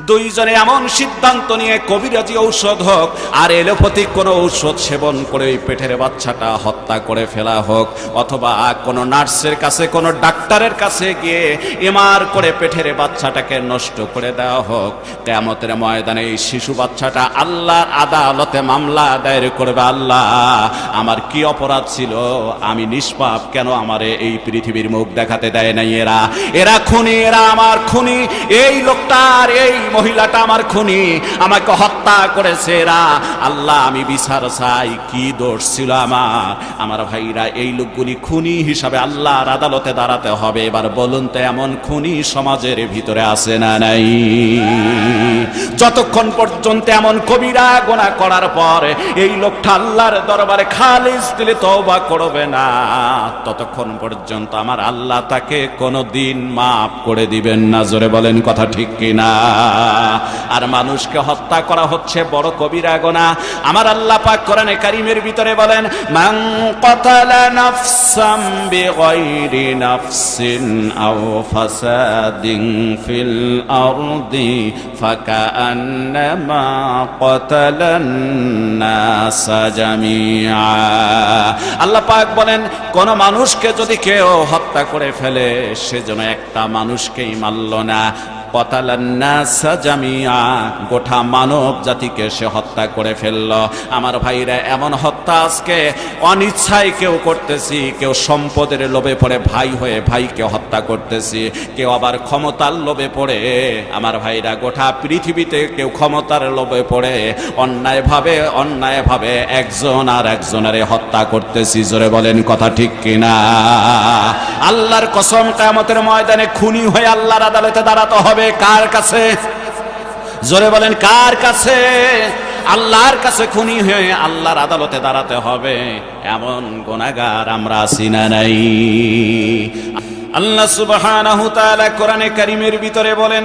দুইজনে এমন সিদ্ধান্ত নিয়ে কবিরাজি ঔষধ হোক আর এলোপ্যাথিক কোনো ঔষধ সেবন করে ওই পেটের বাচ্চাটা হত্যা করে ফেলা হোক, অথবা কোনো নার্সের কাছে কোনো ডাক্তারের কাছে গিয়ে এমার করে পেটের বাচ্চাটাকে নষ্ট করে দেওয়া হোক, কিয়ামতের ময়দানে এই শিশু বাচ্চাটা আল্লাহর আদালতে মামলা দায়ের করবে, আল্লাহ আমার কি অপরাধ ছিল, আমি নিষ্পাপ, কেন আমারে এই পৃথিবীর মুখ দেখাতে দেয় নাই এরা খুনি, এরা আমার খুনি, এই লোকটার এই মহিলাটা আমার খুনি, আমাকে হত্যা করেছে এরা, আল্লাহ আমি বিচার চাই, কি দোষ ছিল আমার ভাইরা, এই লোকগুলি খুনি হিসাবে আল্লাহর আদালতে দাঁড়াতে হবে। এবার বলুন তো এমন খুনি সমাজের ভিতরে আছে না নাই? যতক্ষণ পর্যন্ত এমন কবিরা গুনাহ করার পর এই লোকটা আল্লাহর দরবারে খালিস দিলে তওবা করবে না, ততক্ষণ পর্যন্ত আমার আল্লাহ তাকে কোনোদিন মাফ করে দিবেন না। জোরে বলেন কথা ঠিক কিনা? আর মানুষকে হত্যা করা হচ্ছে বড় কবিরা গুনাহ। আমার আল্লাহ পাক কোরআনে কারীমের ভিতরে বলেন, মান কাতালা নাফসাম বিগাইরি নাফসিন আও ফাসাদিন ফিল আরদি ফাকান্নামা কাতালান নাসা জামিআ। আল্লাহ পাক বলেন, কোন মানুষকে যদি কেউ হত্যা করে ফেলে সে যেন একটা মানুষকেই মারল না, গোটা মানব জাতিকে সে হত্যা করে ফেলল। আমার ভাইরা, এমন হত্যা আজকে অনিচ্ছায় কেউ করতেছি, কেউ সম্পদের লোভে পড়ে ভাই হয়ে ভাইকে হত্যা করতেছি, কেউ আবার ক্ষমতার লোভে পড়ে, আমার ভাইরা গোটা পৃথিবীতে কেউ ক্ষমতার লোভে পড়ে অন্যায়ভাবে একজন আর একজনের হত্যা করতেছি। জোরে বলেন কথা ঠিক কিনা? আল্লাহর কসম, কিয়ামতের ময়দানে খুনি হয়ে আল্লাহর আদালতে দাঁড়াতে হবে। কার কাছে? জোরে বলেন কার কাছে? আল্লাহর কাছে খুনি হয়ে আল্লাহর আদালতে দাঁড়াতে হবে। এমন গুনাহগার আমরা আছি না নাই? আল্লাহ সুবহানাহু ওয়া তাআলা কোরআনে কারীমের ভিতরে বলেন,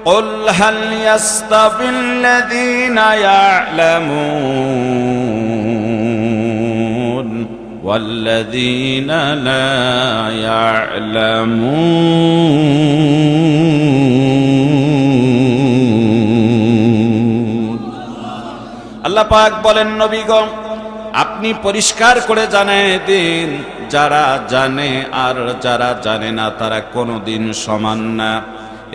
কুল হাল ইয়াস্তাবিল্লাযীনা ইয়া'লামুন ওয়াল্লাযীনা লা ইয়া'লামুন। আল্লাহ পাক বলেন, নবীগণ আপনি পরিষ্কার করে জানিয়ে দিন, যারা জানে আর যারা জানে না তারা কোনোদিন সমান না।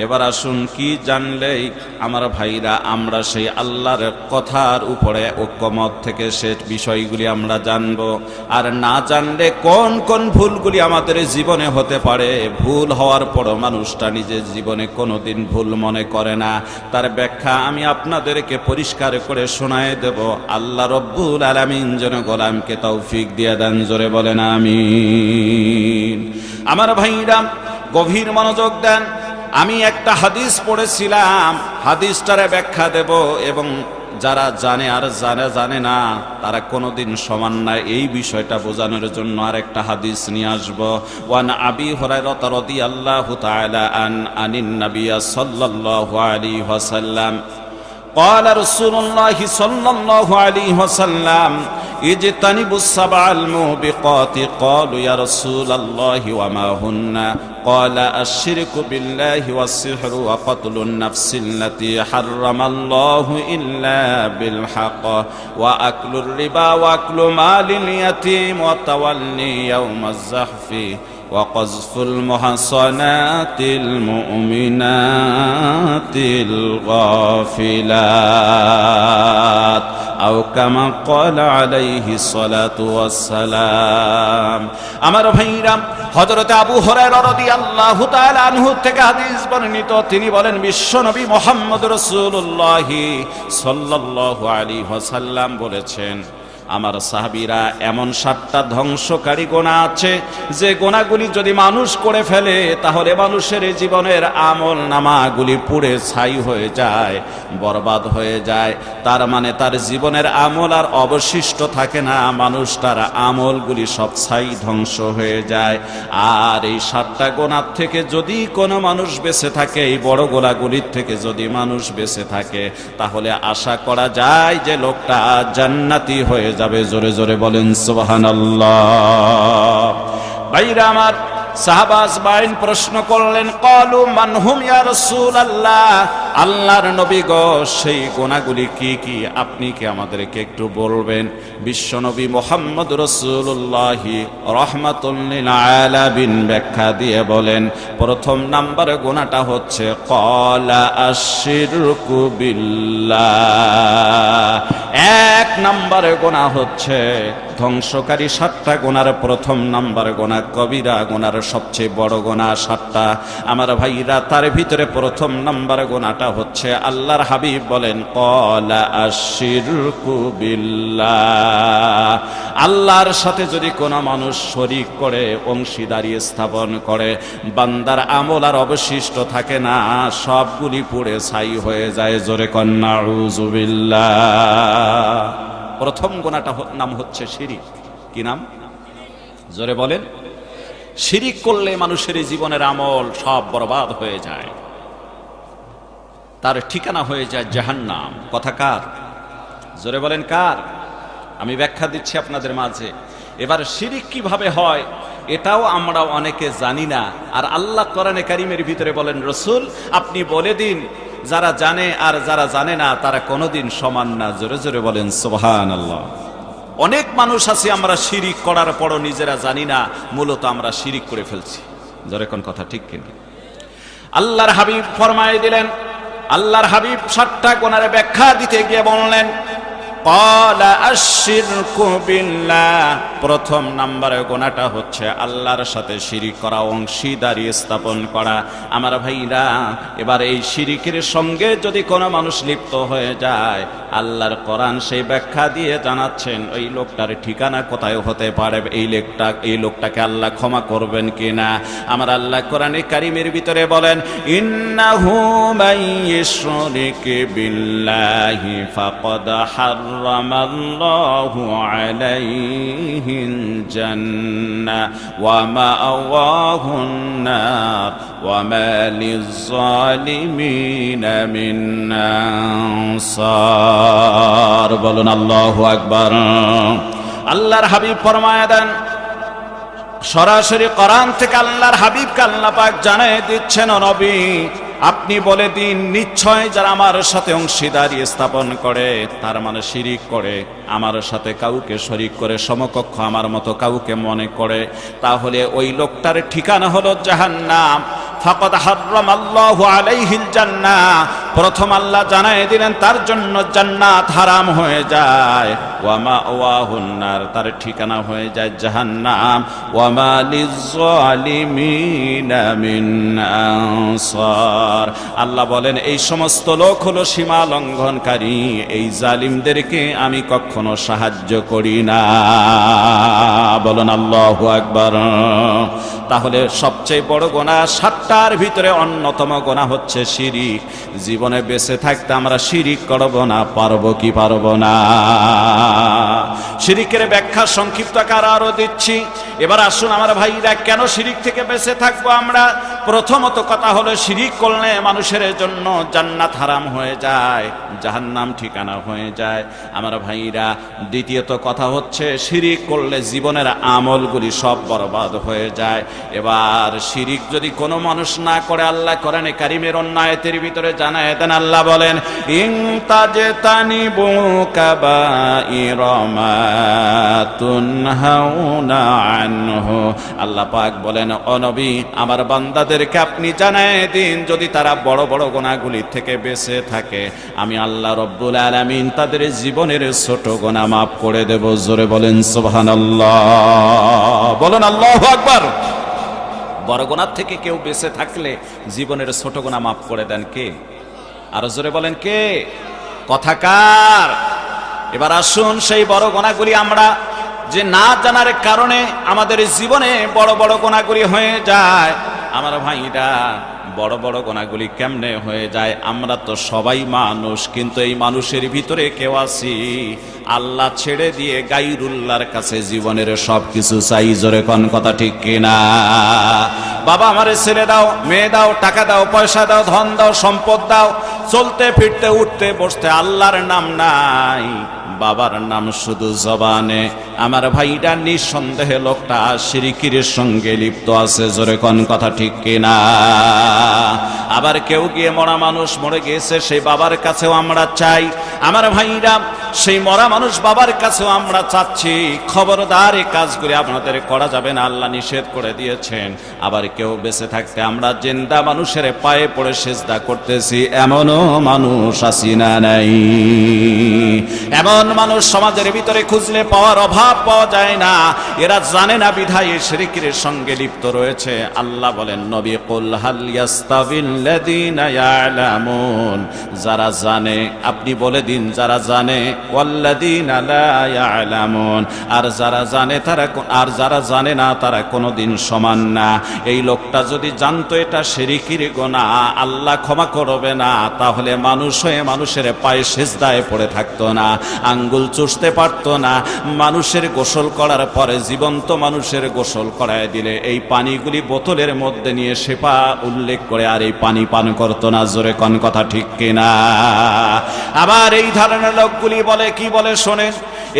এবার আসুন, কি জানলেই আমার ভাইরা আমরা সেই আল্লাহর কথার উপরে ঐক্যমত থেকে সে বিষয়গুলি আমরা জানব। আর না জানলে কোন কোন ভুলগুলি আমাদের জীবনে হতে পারে, ভুল হওয়ার পরও মানুষটা নিজের জীবনে কোনোদিন ভুল মনে করে না, তার ব্যাখ্যা আমি আপনাদেরকে পরিষ্কার করে শোনায় দেব। আল্লাহ রব্বুল আলামিন যেন গোলামকে তৌফিক দিয়ে দেন। জোরে বলেন আমিন। আমার ভাইরা গভীর মনোযোগ দেন। আমি একটা হাদিস পড়েছিলাম, হাদিসটারে ব্যাখ্যা দেব, এবং যারা জানে আর যারা জানে না তারা কোনোদিন সমান না, এই বিষয়টা বোঝানোর জন্য আরেকটা হাদিস নিয়ে আসব। ওয়ান আবি হুরায়রা রাদিয়াল্লাহু তাআলা আনিন নবী সাল্লাল্লাহু আলাইহি ওয়াসাল্লাম قال رسول الله صلى الله عليه وسلم اجتنبوا السبع الموبقات قالوا يا رسول الله وما هن قال الشرك بالله والسحر وقتل النفس التي حرم الله إلا بالحق وأكل الربا وأكل مال اليتيم وتولي يوم الزحف وقذف المحصنات المؤمنات الغافلات أو كما قال عليه الصلاة والسلام। আমার ভাইরা, হযরত আবু হুরায়রা রাদিয়াল্লাহু তাআলা আনহু থেকে হাদিস বর্ণিত, তিনি বলেন বিশ্বনবী মুহাম্মদ রাসূলুল্লাহ সাল্লাল্লাহু আলাইহি ওয়াসাল্লাম বলেছেন, আমার সাহাবীরা এমন 7টা ধ্বংসকারী গুনাহ আছে যে গুনাহগুলি যদি মানুষ করে ফেলে তাহলে মানুষের জীবনের আমল নামাগুলি পুড়ে ছাই হয়ে যায়, বরবাদ হয়ে যায়। তার মানে তার জীবনের আমল আর অবশিষ্ট থাকে না, মানুষ তার আমলগুলি সব ছাই ধ্বংস হয়ে যায়। আর এই 7টা গুনাহ থেকে যদি কোনো মানুষ বেঁচে থাকে, এই বড় গুনাহগুলির থেকে যদি মানুষ বেঁচে থাকে, তাহলে আশা করা যায় যে লোকটা জান্নাতি হয়ে যাবে। জোরে জোরে বলেন সুবহানাল্লাহ। ভাইরা আমার, সাহাবা আজমাইন প্রশ্ন করলেন, ক্বালু মান হুম ইয়া রাসূলুল্লাহ, আল্লাহর নবী গো সেই গুনাহগুলি কি কি আপনি কি আমাদেরকে একটু বলবেন? বিশ্বনবী মুহাম্মদ রাসূলুল্লাহ রাহমাতুল লিল আলামিন ব্যাখ্যা দিয়ে বলেন, প্রথম নাম্বার গুনাহটা হচ্ছে ক্বালা আশরিকু বিল্লাহ। এক নাম্বার গুনাহ হচ্ছে ধ্বংসকারী 7টা গুনার প্রথম নাম্বার গুনাহ, কবিরা গুনার সবচেয়ে বড় গুনাহ 7টা। আমার ভাইরা, তার ভিতরে প্রথম নাম্বার গুনাহটা হচ্ছে আল্লাহর হাবিব বলেন ক্বালা আশরিকু বিল্লাহ। আল্লাহর সাথে যদি কোনো মানুষ শরীক করে, অংশীদারি স্থাপন করে, বান্দার আমল আর অবশিষ্ট থাকে না, সবগুলি পুড়ে ছাই হয়ে যায়। জোরে কন নাউযুবিল্লাহ। প্রথম গুনাহটা নাম হচ্ছে শিরিক। কি নাম? জোরে বলেন। শিরিক করলে মানুষের জীবনের আমল সব বরবাদ হয়ে যায়, তার ঠিকানা হয়ে যায় জাহান্নাম। কথা কার? জোরে বলেন কার? আমি ব্যাখ্যা দিচ্ছি আপনাদের মাঝে। এবার শিরিক কিভাবে হয় এটাও আমরা অনেকে জানি না। আর আল্লাহ কোরআনে কারীমের ভিতরে বলেন, রসুল আপনি বলে দিন, যারা জানে আর যারা জানে না তারা কোনোদিন সমান না। জোরে জোরে বলেন সুবহানাল্লাহ। অনেক মানুষ আছে আমরা শিরিক করার পরও নিজেরা জানি না, মূলত আমরা শিরিক করে ফেলছি। জোরে কোন কথা ঠিক কিনা? আল্লাহর হাবিব ফরমায় দিলেন, আল্লাহর হাবিব 7টা গুনাহের ব্যাখ্যা দিতে গিয়ে বললেন ক্বালা আশরিকু বিল্লাহ। প্রথম নাম্বারে গুনাহটা হচ্ছে আল্লাহর সাথে শিরিক করা, অংশীদারি স্থাপন করা। আমার ভাইরা, এবার এই শিরিকের সঙ্গে যদি কোনো মানুষ লিপ্ত হয়ে যায়, আল্লাহর কোরআন সেই ব্যাখ্যা দিয়ে জানাচ্ছেন ওই লোকটার ঠিকানা কোথায় হতে পারে, এই লোকটাকে আল্লাহ ক্ষমা করবেন কিনা। আমার আল্লাহ কোরআনে কারীমের ভিতরে বলেন, ইন্নাহু মাইয়ুশরিক বিল্লাহি ফাকাদ হারামাল্লাহু আলাইহিল জান্নাহ ওয়া মাআওয়াহুন নার ওয়া মা লিয-যালিমিনা মিন আনসার। বলুন আল্লাহু আকবার। আল্লাহর হাবিব ফরমায়া দেন, সরাসরি কোরআন থেকে আল্লাহর হাবিবকে আল্লাহ পাক জানিয়ে দিচ্ছেন, ও নবী আপনি বলে দিন, নিশ্চয় যারা আমার সাথে অংশীদারি স্থাপন করে, তার মানে শিরিক করে, আমার সাথে কাউকে শরীক করে, সমকক্ষ আমার মতো কাউকে মনে করে, তাহলে ওই লোকটার ঠিকানা হলো জাহান্নাম। ফাকাদ হারামাল্লাহু আলাইহিল জান্নাহ। প্রথম আল্লাহ জানায় দিলেন তার জন্য জান্নাত হারাম হয়ে যায়। ওয়া মাওয়াহুন নার, তার ঠিকানা হয়ে যায় জাহান্নাম। ওয়া মা লিয-যালিমিনা মিন আনসার। আল্লাহ বলেন এই সমস্ত লোক হলো সীমা লঙ্ঘনকারী, এই জালিমদেরকে আমি কখনো সাহায্য করি না। বলুন আল্লাহু আকবার। তাহলে সবচেয়ে বড় গুনাহ 7টার ভিতরে অন্যতম গুনাহ হচ্ছে শিরিক। জীবনে বেঁচে থাকতে আমরা শিরিক করব না, পারবো কি পারবো না? শিরিকের ব্যাখ্যা সংক্ষিপ্ত আকারে আরো দিচ্ছি। এবার আসুন আমার ভাইরা, কেন শিরিক থেকে বেঁচে থাকবো আমরা? প্রথমত কথা হলো, শিরিক করলে মানুষের জন্য জান্নাত হারাম হয়ে যায়, জাহান্নাম ঠিকানা হয়ে যায় আমার ভাইরা। দ্বিতীয়ত কথা হচ্ছে, শিরিক করলে জীবনের আমলগুলি সব বরবাদ হয়ে যায়। এবার শিরিক যদি কোনো মানুষ না করে, আল্লাহ কোরআনে কারীমের অন্য আয়াতের ভিতরে জানায় দেন, আল্লাহ বলেন ইন তাজতানিবু কাবাইরা মা তুনহাউনা আনহু। আল্লাহ পাক বলেন, ও নবী আমার বান্দাদেরকে আপনি জানায় দিন, যদি তারা বড় বড় গুনাহগুলি থেকে বেঁচে থাকে, আমি আল্লাহ রব্বুল আলামিন তাদের জীবনের ছোট গুনাহ মাফ করে দেব। জোরে বলেন সুবহানাল্লাহ। বলুন আল্লাহু আকবার। বড় গুনাহ থেকে কেউ বেঁচে থাকলে জীবনের ছোট গুনাহ মাফ করে দেন কে? আরো জোরে বলেন কে? কথা কার? এবার আসুন, সেই বড় গুনাহগুলি আমরা যে না জানার কারণে আমাদের জীবনে বড় বড় গুনাহগুলি হয়ে যায়। আমার ভাইরা, বড় বড় গুনাহগুলি কেমনে হয়ে যায়? আমরা তো সবাই মানুষ, কিন্তু এই মানুষের ভিতরে কেউ আছি আল্লাহ ছেড়ে দিয়ে গায়রুল্লাহর কাছে জীবনের সবকিছু চাই। জোরে কোন কথা ঠিক কিনা? বাবা আমারে ছেলে দাও, মেয়ে দাও, টাকা দাও, পয়সা দাও, ধন দাও, সম্পদ দাও, চলতে ফিরতে উঠতে বসতে আল্লাহর নাম নাই, বাবার নাম শুধু জবানে। আমার ভাইরা নিঃসন্দেহে লোকটা শিরকির সঙ্গে লিপ্ত আছে। জোরে কোন কথা ঠিক কিনা? আবার কেউ গিয়ে মরা মানুষ মরে গিয়েছে, সেই বাবার কাছেও আমরা চাই। আমার ভাইরা সেই মরা মানুষ বাবার কাছেও আমরা চাচ্ছি। খবরদার এই কাজগুলি আপনাদের করা যাবে না, আল্লাহ নিষেধ করে দিয়েছেন। আবার কেউ বেঁচে থাকতে আমরা জিন্দা মানুষের পায়ে পড়ে সিজদা করতেছি, এমনও মানুষ আছি না নাই? এমন মানুষ সমাজের ভিতরে খুঁজলে পাওয়ার অভাব পাওয়া যায় না। এরা জানে না বিধায় শিরকের সঙ্গে লিপ্ত রয়েছে। আল্লাহ বলেন, নবী কুল হাল ইয়াস্তাবিল্লাযীনা ইয়ালামুন, যারা জানে আপনি বলে দিন যারা জানে, ওয়াল্লাযীনা লা ইয়ালামুন, আর যারা জানে তারা, আর যারা জানে না তারা কোনোদিন সমান না। এই লোকটা যদি জানতো এটা শিরকের গুনাহ, আল্লাহ ক্ষমা করবে না, তাহলে মানুষ হয়ে মানুষের পায়ে সিজদায় পড়ে থাকতো না, আঙ্গুল চুষতে পারতো না। মানুষের গোসল করার পরে জীবন্ত মানুষের গোসল করায় দিলে এই পানিগুলি বোতলের মধ্যে নিয়ে সেপা উল্লেখ করে আর এই পানি পান করতো না। জোরে কোন কথা ঠিক কিনা? আবার এই ধরনের লোকগুলি বলে, কি বলে শোনেন,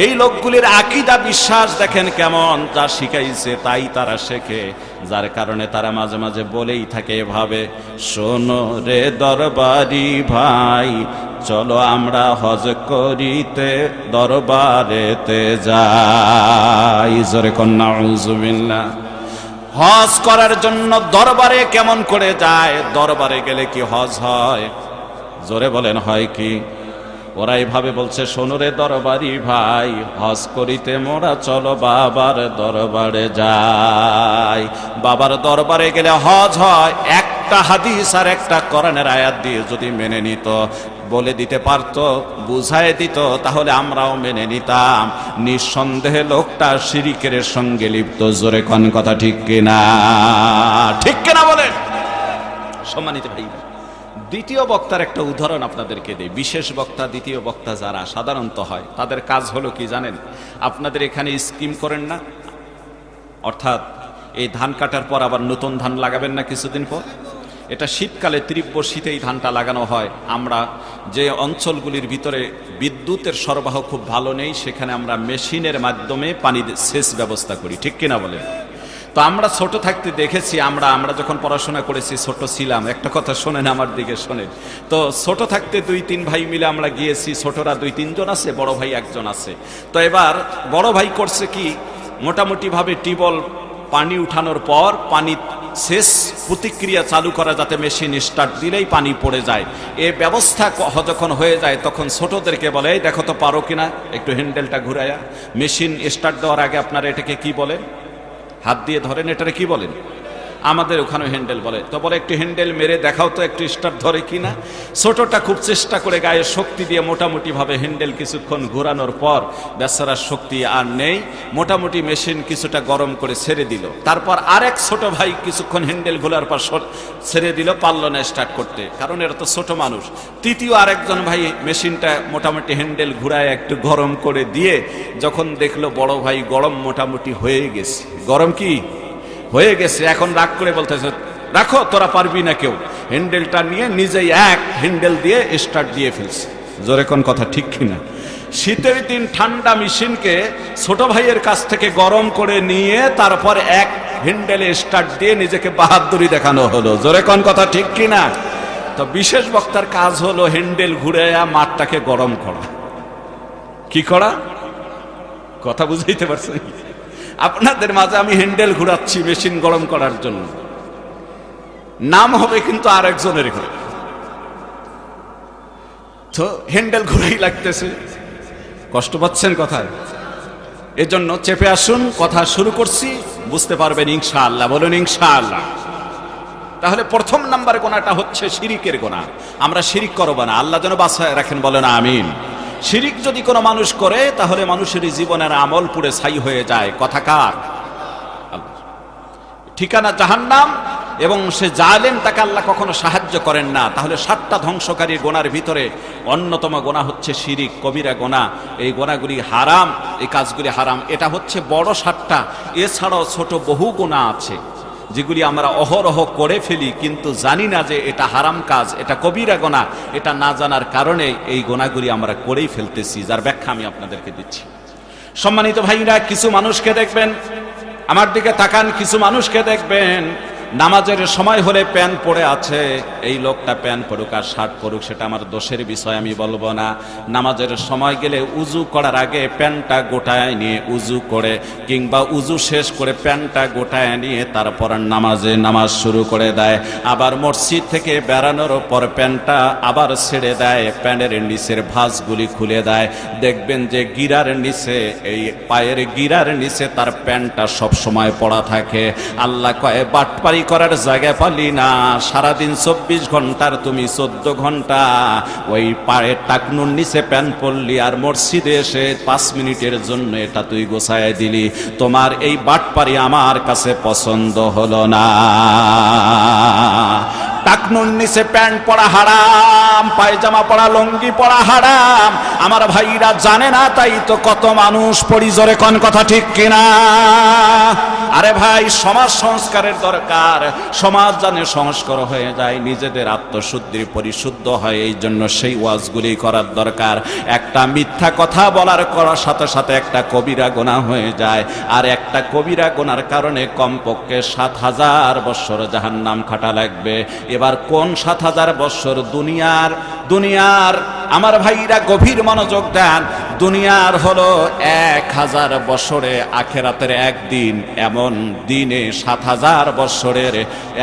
এই লোকগুলির আকীদা বিশ্বাস দেখেন কেমন, যা শিখাইছে তাই তারা শেখে, যার কারণে তারা মাঝে মাঝে বলেই থাকে এভাবে, শোনো রে দরবারি ভাই, চলো আমরা হজ করিতে দরবারেতে যাই। জোরে কন্যা নাউযুবিল্লাহ। হজ করার জন্য দরবারে কেমন করে যায়? দরবারে গেলে কি হজ হয়? জোরে বলেন, হয় কি? ওরা এইভাবে বলছে, শোনো রে দরবারি ভাই, হজ করিতে মোরা চলো বাবার দরবারে যাই। বাবার দরবারে গেলে হজ হয়। একটা হাদিস আর একটা কোরআনের আয়াত দিয়ে যদি মেনে নিত, বলে দিতে পারতো, বুঝায় দিত, তাহলে আমরাও মেনে নিতাম। নিঃসন্দেহে লোকটা শিরকের সঙ্গে লিপ্ত। জোরে কোন কথা ঠিক কিনা? ঠিক কিনা বলেন? সম্মানিত ভাই, দ্বিতীয় বক্তার একটা উদাহরণ আপনাদেরকে দেই। বিশেষ বক্তা, দ্বিতীয় বক্তা যারা সাধারণত হয়, তাদের কাজ হলো কি জানেন? আপনাদের এখানে স্কিম করেন না, অর্থাৎ এই ধান কাটার পর আবার নতুন ধান লাগাবেন না কিছুদিন পর? এটা শীতকালে, তীব্র শীতে এই ধানটা লাগানো হয়। আমরা যে অঞ্চলগুলির ভিতরে বিদ্যুতের সরবরাহ খুব ভালো নেই, সেখানে আমরা মেশিনের মাধ্যমে পানি সেচ ব্যবস্থা করি। ঠিক কিনা বলেন? তো আমরা ছোট থাকতে দেখেছি, আমরা যখন পড়াশোনা করেছি, ছোট ছিলাম, একটা কথা শোনেন, আমার দিকে শোনেন। তো ছোট থাকতে 2-3 ভাই মিলে আমরা গিয়েছি, ছোটরা 2-3 জন আছে, বড় ভাই একজন আছে। তো এবার বড় ভাই করছে কি, মোটামুটি ভাবে টিউবওয়েল পানি উঠানোর পর পানি শেষ প্রতিক্রিয়া চালু করা, যাতে মেশিন স্টার্ট দিলেই পানি পড়ে যায়, এ ব্যবস্থা যখন হয়ে যায়, তখন ছোটদেরকে বলে, এই দেখো তো পারো কিনা, একটু হ্যান্ডেলটা ঘুরাইয়া। মেশিন স্টার্ট দেওয়ার আগে আপনারা এটাকে কি বলেন? হাত দিয়ে ধরেন, এটারে কি বলেন? আমাদের ওখানে হ্যান্ডেল বলে। তো বলে, একটু হ্যান্ডেল মেরে দেখাও তো একটু স্টার্ট ধরে কিনা। ছোটটা খুব চেষ্টা করে গায়ে শক্তি দিয়ে মোটামুটি ভাবে হ্যান্ডেল কিছুক্ষণ ঘোরানোর পর বেচারার শক্তি আর নেই, মোটামুটি মেশিন কিছুটা গরম করে ছেড়ে দিল। তারপর আরেক ছোট ভাই কিছুক্ষণ হ্যান্ডেল ঘোরার পর ছেড়ে দিল, পারল না স্টার্ট করতে, কারণ এরা তো ছোট মানুষ। তৃতীয় আরেকজন ভাই মেশিনটা মোটামুটি হ্যান্ডেল ঘুরায় একটু গরম করে দিয়ে যখন দেখলো বড় ভাই গরম মোটামুটি হয়ে গেছে, গরম কি হয়ে গেছে, এখন রাগ করে বলতেছে, রাখো, তোরা পারবি না কেউ। হ্যান্ডেলটা নিয়ে নিজেই এক হ্যান্ডেল দিয়ে স্টার্ট দিয়ে ফেলছে। জোরে কোন কথা ঠিক কিনা? শীতের দিন ঠান্ডা মেশিনকে ছোট ভাইয়ের কাছ থেকে গরম করে নিয়ে তারপর এক হ্যান্ডেলে স্টার্ট দিয়ে নিজেকে বাহাদুরি দেখানো হলো। জোরে কোন কথা ঠিক কিনা? তো বিশেষ বক্তার কাজ হলো হ্যান্ডেল ঘুরাইয়া মাঠটাকে গরম করা। কি করা? কথা বুঝাইতে পারছেন? আপনাদের মাঝে আমি হ্যান্ডেল ঘুরাচ্ছি মেশিন গরম করার জন্য, নাম হবে কিন্তু আরেকজনের ঘরে। তো হ্যান্ডেল ঘুরাই লাগতেছে, কষ্ট পাচ্ছেন কথায়? এজন্য চেপে আসুন, কথা শুরু করছি, বুঝতে পারবেন ইনশাআল্লাহ। বলুন ইনশাআল্লাহ। তাহলে প্রথম নাম্বার গোনাটা হচ্ছে শিরিকের গোনা। আমরা শিরিক করব না, আল্লাহ যেন বাঁচায় রাখেন, বলেন আমিন। শিরিক যদি কোনো মানুষ করে, তাহলে মানুষের জীবনের আমল পুড়ে ছাই হয়ে যায়। কথা কার? ঠিকানা জাহান্নাম, এবং সে জালেম, তাকে আল্লাহ কখনো সাহায্য করেন না। তাহলে 7টা ধ্বংসকারী গোনার ভিতরে অন্যতম গোনা হচ্ছে শিরিক, কবিরা গোনা। এই গোনাগুলি হারাম, এই কাজগুলি হারাম। এটা হচ্ছে বড় 7টা, এছাড়াও ছোট বহু গোনা আছে। যেগুলি আমরা অহরহ করে ফেলি কিন্তু জানি না যে এটা হারাম কাজ, এটা কবিরা গুনাহ, এটা না জানার কারণে এই গুনাহগুলি আমরা করেই ফেলতেছি, যার ব্যাখ্যা আমি আপনাদেরকে দিচ্ছি। সম্মানিত ভাইরা, কিছু মানুষকে দেখবেন, আমার দিকে তাকান, কিছু মানুষকে দেখবেন নামাজের সময় হলে প্যান্ট পরে আছে। এই লোকটা প্যান্ট পরুক আর শার্ট পরুক, সেটা আমার দোষের বিষয়, আমি বলবো না। নামাজের সময় গেলে উজু করার আগে প্যান্টটা গোটায় নিয়ে উজু করে, কিংবা উজু শেষ করে প্যান্টটা গোটায় নিয়ে তারপর নামাজ শুরু করে দেয়। আবার মসজিদ থেকে বেরানোর পর প্যান্টটা আবার ছেড়ে দেয়, প্যান্টের নিচের ভাঁজগুলি খুলে দেয়। দেখবেন যে গিরার নিচে, এই পায়ের গিরার নিচে তার প্যান্টটা সব সময় পড়া থাকে। আল্লাহ কয়, বাটপারি করার জায়গা পালি না, সারাদিন 24 ঘন্টার তুমি 14 ঘন্টা ওই পায়ের টাকনুর নিচে প্যান্ট পরলি, আর মসজিদে এসে 5 মিনিটের জন্য এটা তুই গোছায় দিলি। তোমার এই বাটপারি আমার কাছে পছন্দ হলো না। টাকনুর নিচে প্যান্ট পরা হারাম, পায়জামা পরা, লুঙ্গি পরা হারাম। আমার ভাইরা জানে না, তাই তো কত মানুষ পড়ি। জোরে কোন কথা ঠিক কিনা? আরে ভাই, সমাজ সংস্কারের দরকার। সমাজ জানে সংস্কার হয়ে যায়, নিজেদের আত্মশুদ্ধির পরিশুদ্ধ হয়, এই জন্য সেই ওয়াজগুলি করার দরকার। একটা মিথ্যা কথা করার সাথে সাথে একটা কবিরা গুনাহ হয়ে যায়, আর একটা কবিরা গুনার কারণে কমপক্ষে 7000 বছর জাহান্নাম খাটা লাগবে। এবার কোন 7000 বছর? দুনিয়ার আমার ভাইরা গভীর মনোযোগ দেন। দুনিয়ার হলো 1000 বছরে, আখেরাতের একদিন। এমন দিনে 7000 বছরের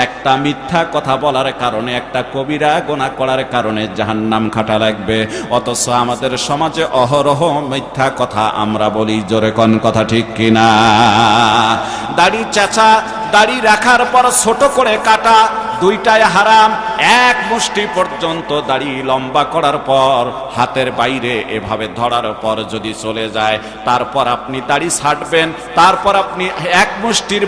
একটা মিথ্যা কথা বলার কারণে, একটা কবিরা গুনাহ করার কারণে জাহান্নাম খাটা লাগবে। অথচ আমাদের সমাজে অহরহ মিথ্যা কথা আমরা বলি। জোরে কোন কথা ঠিক কিনা? দাড়ি চাচা, দাড়ি রাখার পর ছোট করে কাটা, দুইটাই হারাম। এক মুষ্টি পর্যন্ত দাড়ি লম্বা করার পর হাতের বাইরে এভাবে ধরার পর যদি চলে যায়, তারপর আপনি দাড়ি ছাড়বেন, তারপর আপনি এক মুষ্টির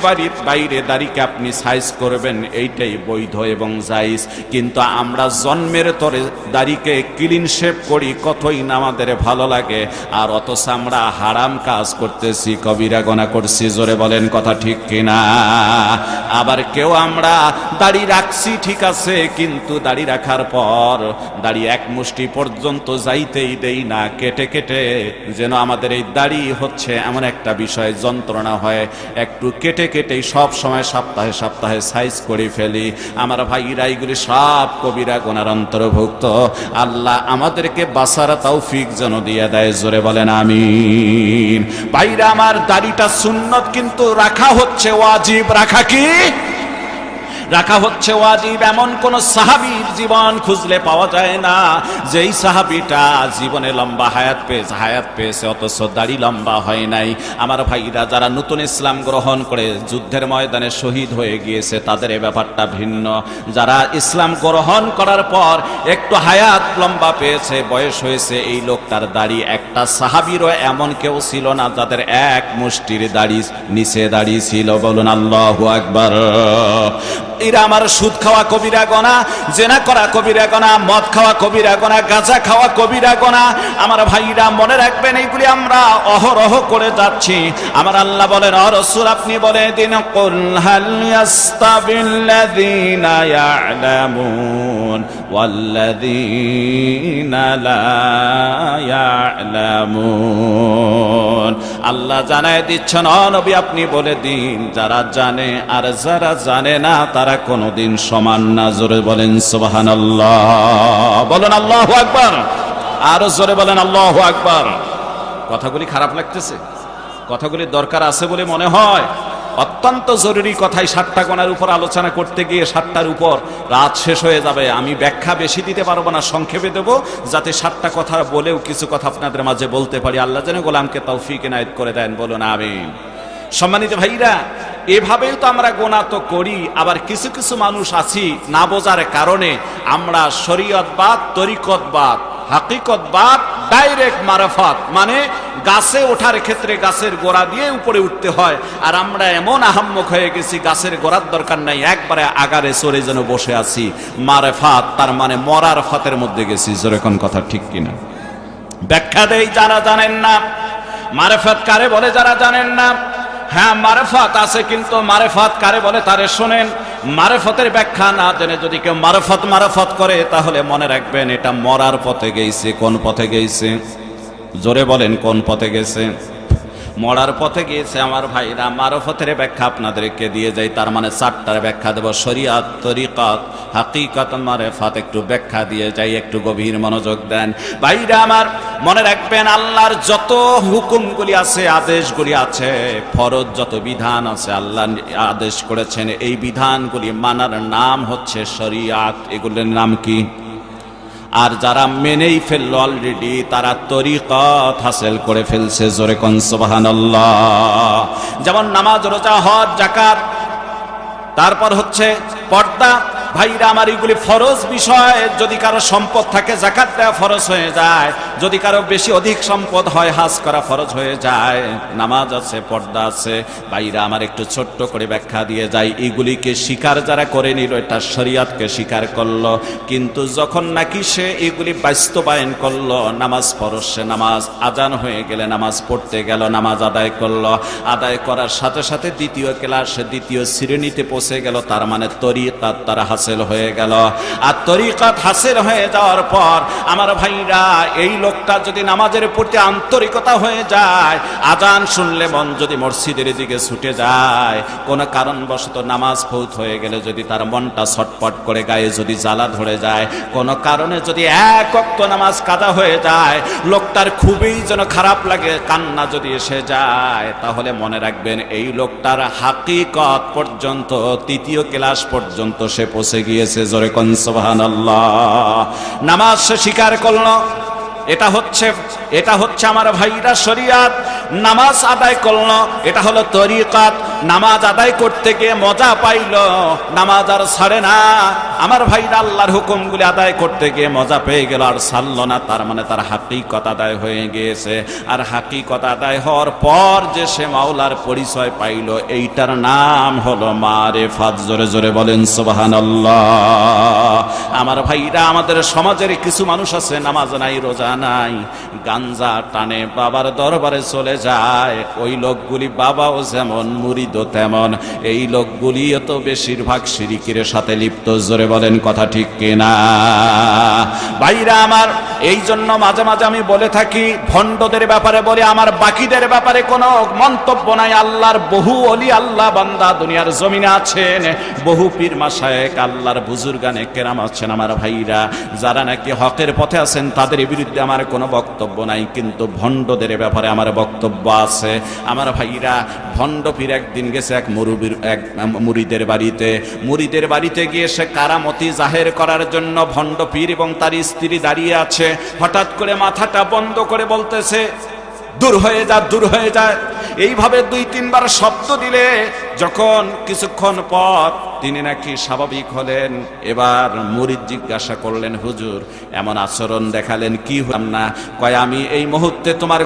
বাইরে দাড়িকে আপনি সাইজ করবেন, এইটাই বৈধ এবং জায়েজ। কিন্তু আমরা জন্মের তরে দাড়িকে ক্লিন শেভ করি, কতই না আমাদের ভালো লাগে, আর অথচ আমরা হারাম কাজ করতেছি, কবিরা গুনাহ করছি। জোরে বলেন কথা ঠিক কিনা? আবার কেউ আমরা দাড়ি রাখছি, ঠিক আছে, কিন্তু দাড়ি রাখার পর দাড়ি এক মুষ্টি পর্যন্ত যাইতেই দেই না, কেটে কেটে যেন আমাদের এই দাড়ি হচ্ছে এমন একটা বিষয়, যন্ত্রণা হয়, একটু কেটে কেটে সব সময় সপ্তাহে সপ্তাহে সাইজ করে ফেলি। আমার ভাইরা, এইগুলি সব কবিরা গুনার অন্তর্ভুক্ত। আল্লাহ আমাদেরকে বাঁচার তৌফিক যেন দিয়ে দেয়। জোরে বলেন আমিন। ভাইরা আমার, দাড়িটা সুন্নত, কিন্তু রাখা হচ্ছে ওয়াজিব। রাখা কি? রাখা হচ্ছে ওয়াজিব। এমন কোন সাহাবীর জীবন খুঁজলে পাওয়া যায় না যেই সাহাবীটা জীবনে লম্বা হায়াত পেয়েছে অথচ দাড়ি লম্বা হয় নাই। আমার ভাইরা, যারা নতুন ইসলাম গ্রহণ করে যুদ্ধের ময়দানে শহীদ হয়ে গিয়েছে, তাদের এই ব্যাপারটা ভিন্ন। যারা ইসলাম গ্রহণ করার পর একটু হায়াত লম্বা পেয়েছে, বয়স হয়েছে, এই লোকটার দাড়ি, একটা সাহাবীরও এমন কেউ ছিল না যাদের এক মুষ্টির দাড়ি নিচে দাড়ি ছিল। বলুন আল্লাহু আকবার। এরা আমার সুদ খাওয়া কবিরা গুনাহ, জেনা করা কবিরা গুনাহ, মদ খাওয়া কবিরা গুনাহ, গাঁজা খাওয়া কবিরা গুনাহ। আমার ভাইরা মনে রাখবেন, এইগুলি আমরা অহরহ করে যাচ্ছি। আমার আল্লাহ বলেন, ও রাসূল আপনি বলে দিন, কুল হাল ইয়াস্তাবিল্লাযীনা ইয়ালামুন ওয়াল্লাযীনা লা ইয়ালামুন। আল্লাহ জানায় দিচ্ছেন, ও নবী আপনি বলে দিন, যারা জানে আর যারা জানে না তারা কোনদিন সমান না। জোরে বলেন সুবহানাল্লাহ। বলেন আল্লাহু আকবার। আরো জোরে বলেন আল্লাহু আকবার। কথাগুলি খারাপ লাগতেছে? কথাগুলি দরকার আছে বলে মনে হয়? অত্যন্ত জরুরি কথাই। 7টা গুনার উপর আলোচনা করতে গিয়ে 7টার উপর রাত শেষ হয়ে যাবে। আমি ব্যাখ্যা বেশি দিতে পারবো না, সংক্ষেপে দেব, যাতে 7টা কথা বলেও কিছু কথা আপনাদের মাঝে বলতে পারি। আল্লাহ যেন গোলামকে তৌফিক এনায়েত করে দেন। বলুন আমিন। সম্মানিত ভাইরা, এভাবেও তো আমরা গুনাহ তো করি। আবার কিছু কিছু মানুষ আছি, না বোঝার কারণে আমরা শরীয়তবাদ, তরিকতবাদ, হাকিকতবাদ, ডাইরেক্ট মারাফাত, মানে গাছে ওঠার ক্ষেত্রে গাছের গোড়া দিয়ে উপরে উঠতে হয়, আর আমরা এমন আহাম্মক হয়ে গেছি, গাছের গোড়ার দরকার নাই, একবারে আগারে চড়ে যেন বসে আছি। মারেফাত, তার মানে মরার ফাতের মধ্যে গেছি। যেরকম কথা ঠিক কিনা? ব্যাখ্যা দেই যারা জানেন না। মারেফাত কারে বলে যারা জানেন না? হ্যাঁ মারেফত আছে, কিন্তু মারেফত কারে বলে তারে শোনেন। মারেফতের ব্যাখ্যা না জেনে যদি কেউ মারেফত করে, তাহলে মনে রাখবেন এটা মরার পথে গেছে। কোন পথে গেছে? জোরে বলেন, কোন পথে গেছে? মরার পথে গিয়েছে। আমার ভাইরা, মারফতের ব্যাখ্যা আপনাদেরকে দিয়ে যাই। তার মানে 4টার ব্যাখ্যা দেব, শরিয়াত, তরিকাত, হাকিকত, মারেফাত। একটু ব্যাখ্যা দিয়ে যাই, একটু গভীর মনোযোগ দেন ভাইরা আমার। মনে রাখবেন আল্লাহর যত হুকুমগুলি আছে, আদেশগুলি আছে, ফরজ যত বিধান আছে আল্লাহ আদেশ করেছেন, এই বিধানগুলি মানার নাম হচ্ছে শরিয়াত। এগুলোর নাম কি? আর যারা মেনেই ফেললো অলরেডি, তারা তরিকত হাসিল করে ফেলছে। জোরে কোন সুবহানাল্লাহ। যেমন নামাজ, রোজা, হজ, যাকাত, তারপর হচ্ছে পর্দা। ভাইরা আমার, এগুলি ফরজ বিষয়। যদি কারো সম্পদ থাকে যাকাত দেওয়া ফরজ হয়ে যায়, যদি কারো বেশি অধিক সম্পদ হয় হজ করা ফরজ হয়ে যায়। নামাজ আছে, পর্দা আছে। ভাইরা আমার, একটু ছোট্ট করে ব্যাখ্যা দিয়ে যাই। এগুলিকে স্বীকার যারা করে নিল, এটা শরিয়াতকে স্বীকার করলো, কিন্তু যখন নাকি সে এগুলি বাস্তবায়ন করলো, নামাজ পড়ছে, সে নামাজ আজান হয়ে গেলে নামাজ পড়তে গেল, নামাজ আদায় করলো, আদায় করার সাথে সাথে দ্বিতীয় ক্লাসে, দ্বিতীয় শ্রেণীতে পৌঁছে গেল, তার মানে তরিকাত তার হাসিল হয়ে গেল। আর তরিকাত হাসিল হয়ে যাওয়ার পর আমার ভাইরা, এই লোকটা যদি নামাজের প্রতি আন্তরিকতা হয়ে যায়, আজান শুনলে মন যদি মসজিদের দিকে ছুটে যায়, কোন কারণবশত নামাজ ফৌত হয়ে গেলে যদি তার মনটা ছটপট করে, গায়ে যদি জ্বালা ধরে যায়, কোন কারণে যদি এক ওয়াক্ত নামাজ কাজা হয়ে যায়, লোকটার খুবই যেন খারাপ লাগে, কান্না যদি এসে যায়, তাহলে মনে রাখবেন এই লোকটার হাকিকত পর্যন্ত, তৃতীয় ক্লাস পর্যন্ত সে পৌঁছে গিয়েছে। জোরে কোন সুবহানাল্লাহ। নামাজ সে স্বীকার করলো, এটা হচ্ছে আমার ভাইরা শরিয়াত। নামাজ আদায় করলো, এটা হলো তরিকাত। নামাজ আদায় করতে গিয়ে মজা পাইলো, নামাজ আর ছাড়ে না। আমার ভাইরা, আল্লাহর হুকুমগুলি আদায় করতে গিয়ে মজা পেয়ে গেল, আর ছাড়লো না। তার মানে তার হাকিকত আদায় হয়ে গিয়েছে। আর হাকিকত আদায় হওয়ার পর যে সে মাওলার পরিচয় পাইলো, এইটার নাম হলো মারেফাত। জোরে জোরে বলেন সুবহানাল্লাহ। আমার ভাইরা, আমাদের সমাজের কিছু মানুষ আছে, নামাজ নাই, রোজা নাই, গাঞ্জা টানে, বাবার দরবারে চলে যায়। ওই লোকগুলি বাবাও যেমন, মুরিদও তেমন। এই লোকগুলিও তো বেশিরভাগ শিরকের সাথে লিপ্ত। জোরে বলেন, কথা ঠিক কিনা ভাইরা আমার? এই জন্য মাঝে মাঝে আমি বলে থাকি, ভণ্ডদের ব্যাপারে বলি, আমার বাকিদের ব্যাপারে কোনো মন্তব্য নাই। আল্লাহর বহু ওলি, আল্লাহ বান্দা দুনিয়ার জমিনে আছেন, বহু পীর মাশায়েখ, আল্লাহর বুজুর্গানে কেরাম আছেন। আমার ভাইরা, যারা নাকি হকের পথে আছেন, তাদের বিরুদ্ধে আমার কোনো বক্তব্য নাই, কিন্তু ভণ্ডদের ব্যাপারে আমার বক্তব্য আছে। আমার ভাইরা, ভণ্ড পীর একদিন গেছে এক মুরিদের বাড়িতে গিয়ে সে কারামতি জাহের করার জন্য ভণ্ড পীর এবং তার স্ত্রী দাঁড়িয়ে আছে। হঠাৎ করে মাথাটা বন্ধ করে বলতেছে, দূর হয়ে যা, দূর হয়ে যায়। এইভাবে 2-3 বার শব্দ দিলে যখন কিছুক্ষণ পর তিনি নাকি স্বাভাবিক হলেন। এবার মুরিদ জিজ্ঞাসা করলেন, হুজুর এমন আচরণ দেখালেন, কি হলাম না? কয়, আমি এই মুহূর্তে তোমার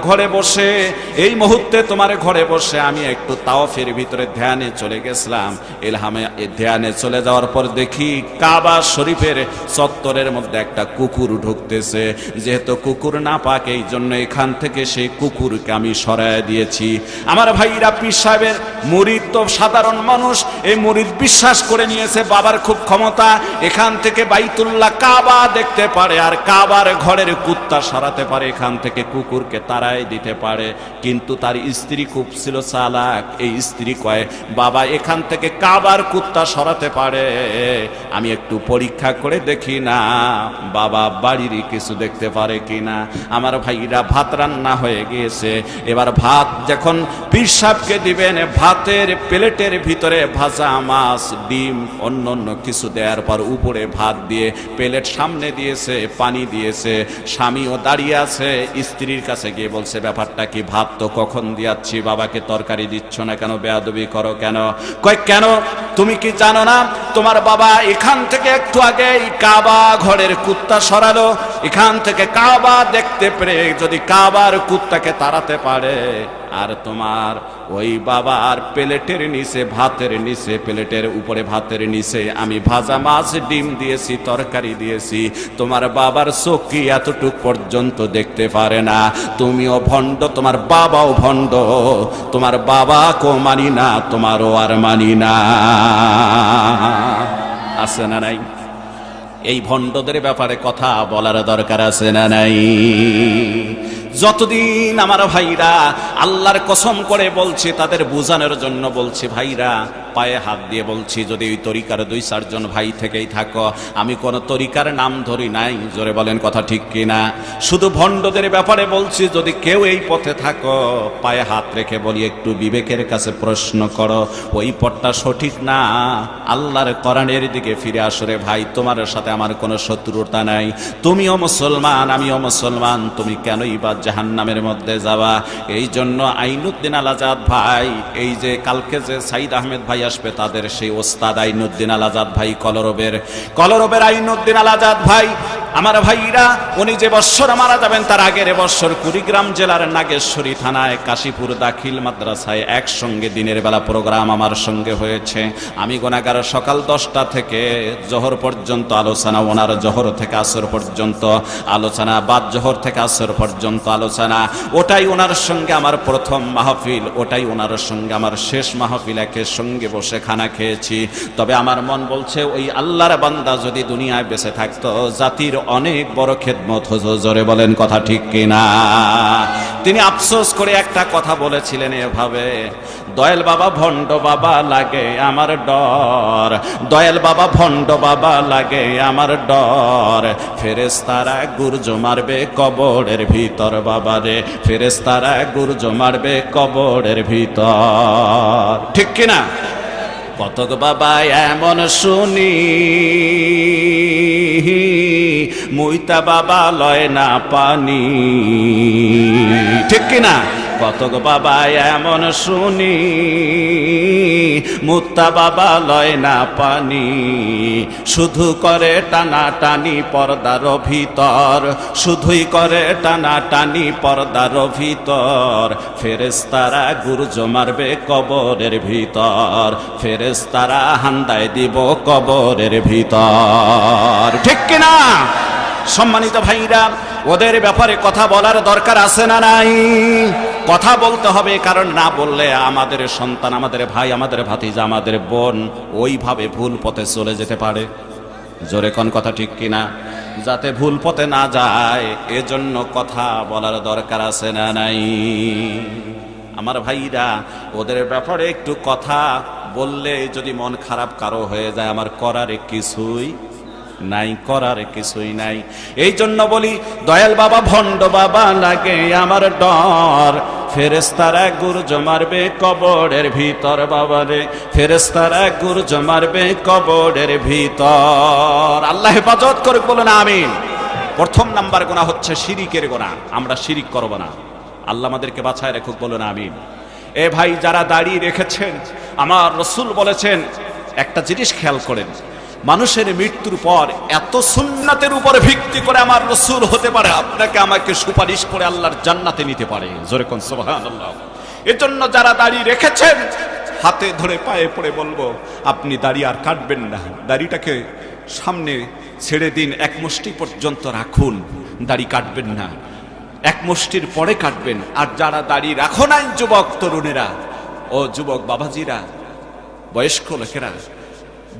ঘরে বসে আমি একটু তাওয়াফের ভিতরে ধ্যানে চলে গেছিলাম। ইলহামে ধ্যানে চলে যাওয়ার পর দেখি কাবা শরীফের চত্বরের মধ্যে একটা কুকুর ঢুকতেছে। যেহেতু কুকুর না পাক, এই জন্য এখান থেকে সেই কুকুরকে আমি সরায় দিয়েছি। আমার ভাইরা, পীর সাহেবের মুরিদ তো সাধারণ মানুষ, এই মুরিদ বিশ্বাস করে নিয়েছে বাবার খুব ক্ষমতা, এখান থেকে বাইতুল্লাহ কাবা দেখতে পারে, আর কাবার ঘরের কুত্তা সরাতে পারে, এখান থেকে কুকুরকে তাড়াই দিতে পারে। কিন্তু তার স্ত্রী খুব ছিল চালাক। এই স্ত্রী কয়, বাবা এখান থেকে কাবার কুত্তা সরাতে পারে, আমি একটু পরীক্ষা করে দেখি না বাবা বাড়ির কিছু দেখতে পারে কিনা। আমার ভাইরা, ভাত রান্না হয়ে গিয়েছে। এবার ভাত যখন পীর সাহেবকে দিবেন, ভাতের প্লেটের ভিতরে ভাজা মাছ, ডিম, অন্য কিছু দেওয়ার পর উপরে ভাত দিয়ে প্লেট সামনে দিয়েছে, পানি দিয়েছে। স্বামীও দাঁড়িয়ে আছে, স্ত্রীর কাছে গিয়ে বলছে, ব্যাপারটা কি? ভাত তো কখন দিয়াচ্ছি, বাবাকে তরকারি দিচ্ছ না কেন? বেয়াদবি করো কেন? কয়, কেন? তুমি কি জানো না তোমার বাবা এখান থেকে একটু আগে কাবা ঘরের কুত্তা সরালো? এখান থেকে কাবা দেখতে পেরে যদি কাবার কুত্তাকে তাড়াতে পারে, আর তোমার ওই বাবার প্লেটের নিচে, ভাতের নিচে, প্লেটের উপরে ভাতের নিচে আমি ভাজা মাছ, ডিম দিয়েছি, তরকারি দিয়েছি, তোমার বাবার চোখ কি এতটুক পর্যন্ত দেখতে পারে না? তুমিও ভণ্ড, তোমার বাবাও ভণ্ড, তোমার বাবাকেও মানি না, তোমারও আর মানি না। আছে না নাই? এই ভণ্ডদের ব্যাপারে কথা বলার দরকার আছে না নাই? যতদিন আমার ভাইরা, আল্লাহর কসম করে বলছি, তাদের বোঝানোর জন্য বলছি, ভাইরা পায়ে হাত দিয়ে বলছি, যদি ওই তরিকার 2-4 জন ভাই থেকেই থাকো, আমি কোন তরিকার নাম ধরি নাই, জোরে বলেন কথা ঠিক কিনা? শুধু ভণ্ডদের ব্যাপারে বলছি, যদি কেউ এই পথে থাকো, পায়ে হাত রেখে বলি, একটু বিবেকের কাছে প্রশ্ন করো, ওই পথটা সঠিক না। আল্লাহর কোরআনের দিকে ফিরে আসো রে ভাই, তোমার সাথে আমার কোনো শত্রুতা নাই, তুমিও মুসলমান, আমিও মুসলমান, তুমি কেনই বা জাহান্নামের মধ্যে যাবা? এই জন্য আইনুদ্দিন আল আজাদ ভাই, এই যে কালকে যে সাইদ আহমেদ ভাই আসবে, তাদের সেই ওস্তাদ আইনুদ্দিন আল আজাদ ভাই, কলরবের আইনুদ্দিন আল আজাদ ভাই, আমার ভাইরা, উনি যে বৎসর মারা যাবেন তার আগের বৎসর কুড়িগ্রাম জেলার নাগেশ্বরী থানায় কাশীপুর দাখিল মাদ্রাসায় একসঙ্গে দিনের বেলা প্রোগ্রাম আমার সঙ্গে হয়েছে। আমি গুনাহগার, সকাল 10টা থেকে জোহর পর্যন্ত আলোচনা, ওনার জোহর থেকে আসর পর্যন্ত আলোচনা, বাদ জোহর থেকে আসর পর্যন্ত আলোচনা। ওটাই ওনার সঙ্গে আমার প্রথম মাহফিল, ওটাই ওনার সঙ্গে আমার শেষ মাহফিল, একের সঙ্গে বসে খানা খেয়েছি। তবে আমার মন বলছে, ওই আল্লাহর বান্দা যদি দুনিয়ায় বেঁচে থাকতো, জাতির অনেক বড় খেদমত হতো, জোরে বলেন কথা ঠিক কিনা? তিনি আফসোস করে একটা কথা বলেছিলেন এভাবে, দয়াল বাবা ভণ্ড বাবা লাগে আমার ডর, দয়াল বাবা ভণ্ড বাবা লাগে আমার ডর, ফেরেশতারা গুরজ মারবে কবরের ভিতর, বাবারে ফেরেশতারা গুরজ মারবে কবরের ভিতর, ঠিক কিনা? কতক বাবা এমন শুনি, মুইতা বাবা লয় না পানি, ঠিক কিনা? কতক বাবা এমন শুনি, মুত্তা বাবা লয় না পানি, শুধু করে টানা টানি পর্দার ভিতর, শুধুই করে টানা টানি পর্দার ভিতর, ফেরেশতারা গুরজ মারবে কবরের ভিতর, ফেরেশতারা হান্দায় দিব কবরের ভিতর, ঠিক কিনা? সম্মানিত ভাইরা, ওদের ব্যাপারে কথা বলার দরকার আছে না নাই? কথা বলতে হবে, কারণ না বললে আমাদের সন্তান, আমাদের ভাই, আমাদের ভাতিজা, আমাদের বোন ওইভাবে ভুল পথে চলে যেতে পারে। জোরে কোন কথা ঠিক কিনা? যাতে ভুল পথে না যায়, এজন্য কথা বলার দরকার আছে না নাই? আমার ভাইরা, ওদের ব্যাপারে একটু কথা বললে যদি মন খারাপ কারো হয়ে যায়, আমার করার কিছুই নাই, করার কিছুই নাই। এই জন্য বলি, দয়াল বাবা ভণ্ড বাবা লাগে আমার ডর, ফেরেশতারা গুরজ মারবে কবরের ভিতর, বাবারে ফেরেশতারা গুরজ মারবে কবরের ভিতর। আল্লাহ হেফাজত করুক, বলুন আমিন। প্রথম নাম্বার গুনাহ হচ্ছে শিরিকের গুনাহ, আমরা শিরিক করব না, আল্লাহ আমাদেরকে বাঁচায় রাখুক, বলুন আমিন। এ ভাই, যারা দাঁড়িয়ে রেখেছেন, আমার রাসূল বলেছেন একটা জিনিস খেয়াল করেন, মানুষের মৃত্যুর পর এত সুন্নাতের উপরে ভিত্তি করে আমার রাসূল হতে পারে, আপনাকে আমাকে সুপারিশ করে আল্লাহর জান্নাতে নিতে পারে, জোরে কোন সুবহানাল্লাহ। এজন্য যারা দাড়ি রেখেছেন, হাতে ধরে পায়ে পড়ে বলবো, আপনি দাড়ি আর কাটবেন না, দাড়িটাকে সামনে ছেড়ে দিন, এক মুষ্টি পর্যন্ত রাখুন, দাড়ি কাটবেন না, এক মুষ্টির পরে কাটবেন। আর যারা দাড়ি রাখো নাই, যুবক তরুণেরা ও যুবক বাবাজিরা, বয়স্ক লোকেরা,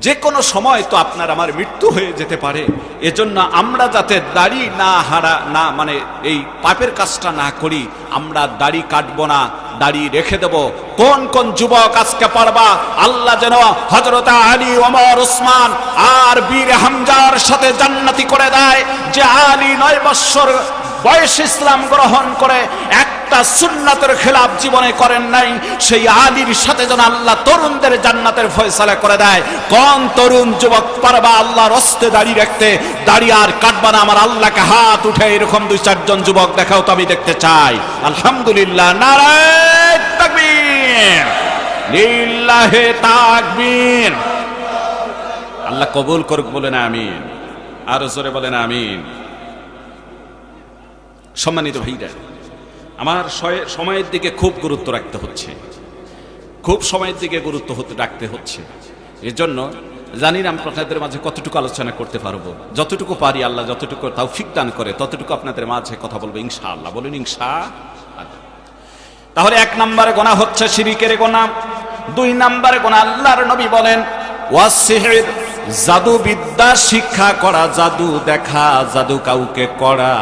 যে কোনো সময় তো আপনার আমার মৃত্যু হয়ে যেতে পারে। এজন্য আমরা যাতে দাড়ি না হারা না, মানে এই পাপের কাজটা না করি, আমরা দাড়ি কাটবো না, দাড়ি রেখে দেব। কোন কোন যুবক আজকে পারবা, আল্লাহ যেন হযরত আলী, ওমর, উসমান আর বীর হামজার সাথে জান্নাতি করে দেয়, যে আলী 9 বৎসর বয়সে ইসলাম গ্রহণ করে একটা সুন্নাতের খেলাফ জীবনে করেন নাই, সেই আলীর সাথে যেন আল্লাহ তরুণদের জান্নাতের ফয়সালা করে দেয়। কোন তরুণ যুবক পারবা আল্লাহর হস্তে দাড়ি রাখতে? দাড়ি আর কাটবা না, আমার আল্লাহকে হাত উঠে এরকম 2-4 জন যুবক দেখাও তো, আমি দেখতে চাই। আলহামদুলিল্লাহ, নারায়ে তাকবীর, লিল্লাহি তাকবীর। আল্লাহ কবুল করুক, বলেন আমিন। আর জোরে বলেন আমিন। সম্মানিত ভাইরা, আমার সময়ের দিকে খুব গুরুত্ব রাখতে হচ্ছে, খুব সময়ের দিকে গুরুত্ব রাখতে হচ্ছে। এর জন্য জানি না আপনাদের মাঝে কতটুকু আলোচনা করতে পারবো, যতটুকু পারি আল্লাহ যতটুকু তৌফিক দান করে ততটুকু আপনাদের মাঝে কথা বলবো ইনশাআল্লাহ। বলুন ইনশাআল্লাহ। তাহলে 1 নম্বরে গোনা হচ্ছে শিরকের গোনা। 2 নম্বরে গোনা আল্লাহর নবী বলেন ওয়াসিহির, জাদু বিদ্যা শিক্ষা করা, জাদু দেখা, জাদু কাউকে করা,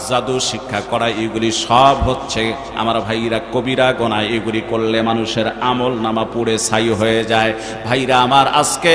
জাদু শিক্ষা করা, এগুলি সব হচ্ছে আমার ভাইরা কবিরা গোনা। এগুলি করলে মানুষের আমল নামা পুড়ে ছাই হয়ে যায়। ভাইরা আমার, আজকে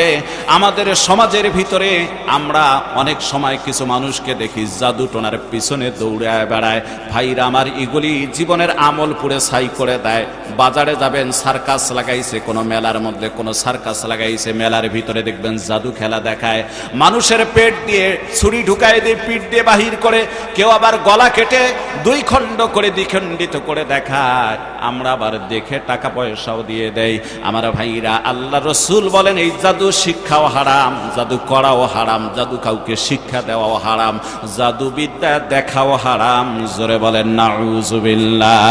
আমাদের সমাজের ভিতরে আমরা অনেক সময় কিছু মানুষকে দেখি জাদু টোনার পিছনে দৌড়ে বেড়ায়। ভাইরা আমার, এগুলি জীবনের আমল পুড়ে ছাই করে দেয়। বাজারে যাবেন, সার্কাস লাগাইছে, কোনো মেলার মধ্যে কোনো সার্কাস লাগাইছে, মেলার ভিতরে দেখবেন জাদু খেলা দেখায়, মানুষের পেট দিয়ে ছুরি ঢুকায় দিয়ে পিঠ দিয়ে বাহির করে, কেউ আবার গলা কেটে 2 খণ্ড করে দ্বিখণ্ডিত করে দেখায়। আমরা আবার দেখে টাকা পয়সাও দিয়ে দেই। আমার ভাইরা, আল্লাহ রসুল বলেন এই জাদু শিক্ষাও হারাম, জাদু করাও হারাম, জাদু কাউকে শিক্ষা দেওয়াও হারাম, জাদু বিদ্যা দেখাও হারাম। জোরে বলেন নাউযুবিল্লাহ।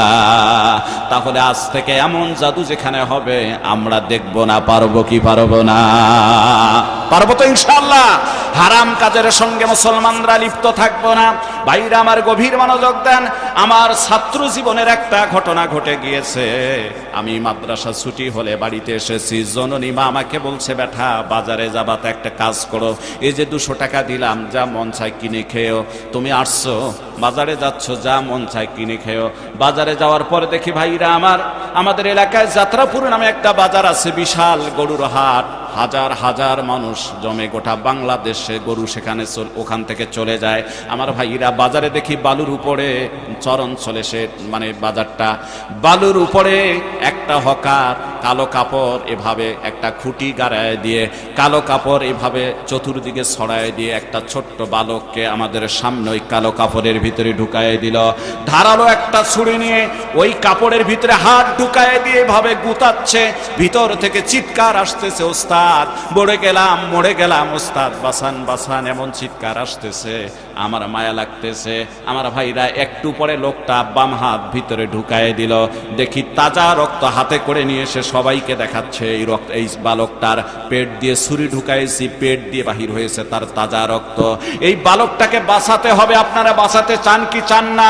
তাহলে আজ থেকে এমন জাদু যেখানে হবে আমরা দেখব না, পারবো কি পারবো না? পারবো তো ইনশাআল্লাহ। হারাম কাজের সঙ্গে মুসলমানরা লিপ্ত থাকবো না। ভাইরা আমার, গভীর মনোযোগ দেন। আমার ছাত্র জীবনের একটা ঘটনা ঘটে গিয়েছে। আমি মাদ্রাসা ছুটি হলে বাড়িতে এসেছি, জননী মা আমাকে বলছে, বেটা বাজারে যাবা, তো একটা কাজ করো, এই যে 200 টাকা দিলাম, যা মন চায় কিনে খেয়েও। তুমি আসছো, বাজারে যাচ্ছ, যা মন চায় কিনে খেয়েও। বাজারে যাওয়ার পরে দেখি ভাইরা আমার, আমাদের এলাকায় যাত্রাপুর নামে একটা বাজার আছে, বিশাল গরুর হাট, হাজার হাজার মানুষ জমে, গোটা বাংলাদেশে গরু সেখানে ওখান থেকে চলে যায়। আমার ভাইরা, বাজারে দেখি বালুর উপরে চরণ চলে, সে মানে বাজারটা বালুর উপরে একটা হকার কালো কাপড় এভাবে একটা খুঁটি গাড়ায় দিয়ে, কালো কাপড় এভাবে চতুর্দিকে ছড়ায় দিয়ে একটা ছোট্ট বালককে আমাদের সামনে ওই কালো কাপড়ের ভিতরে ঢুকায় দিল। ধারালো একটা ছুরি নিয়ে ওই কাপড়ের ভিতরে হাত ঢুকায় দিয়ে এভাবে গুতাচ্ছে। ভিতর থেকে চিৎকার আসতেছে, ওস্তাদ মরে গেলাম, মরে গেলাম, ওস্তাদ বাঁচান বাঁচান, এমন চিৎকার আসতেছে। আমার মায়া লাগতেছে। আমার ভাইরা, একটু পরে লোকটা বাম হাত ভিতরে ঢুকায় দিল। দেখি তাজা রক্ত হাতে করে নিয়ে এসে সবাইকে দেখাচ্ছে। এই রক্ত, এই বালকটার পেট দিয়ে ছুরি ঢুকাইছি, পেট দিয়ে বাহির হয়েছে তার তাজা রক্ত। এই বালকটাকে বাঁচাতে হবে। আপনারা বাঁচাতে চান কি চান না?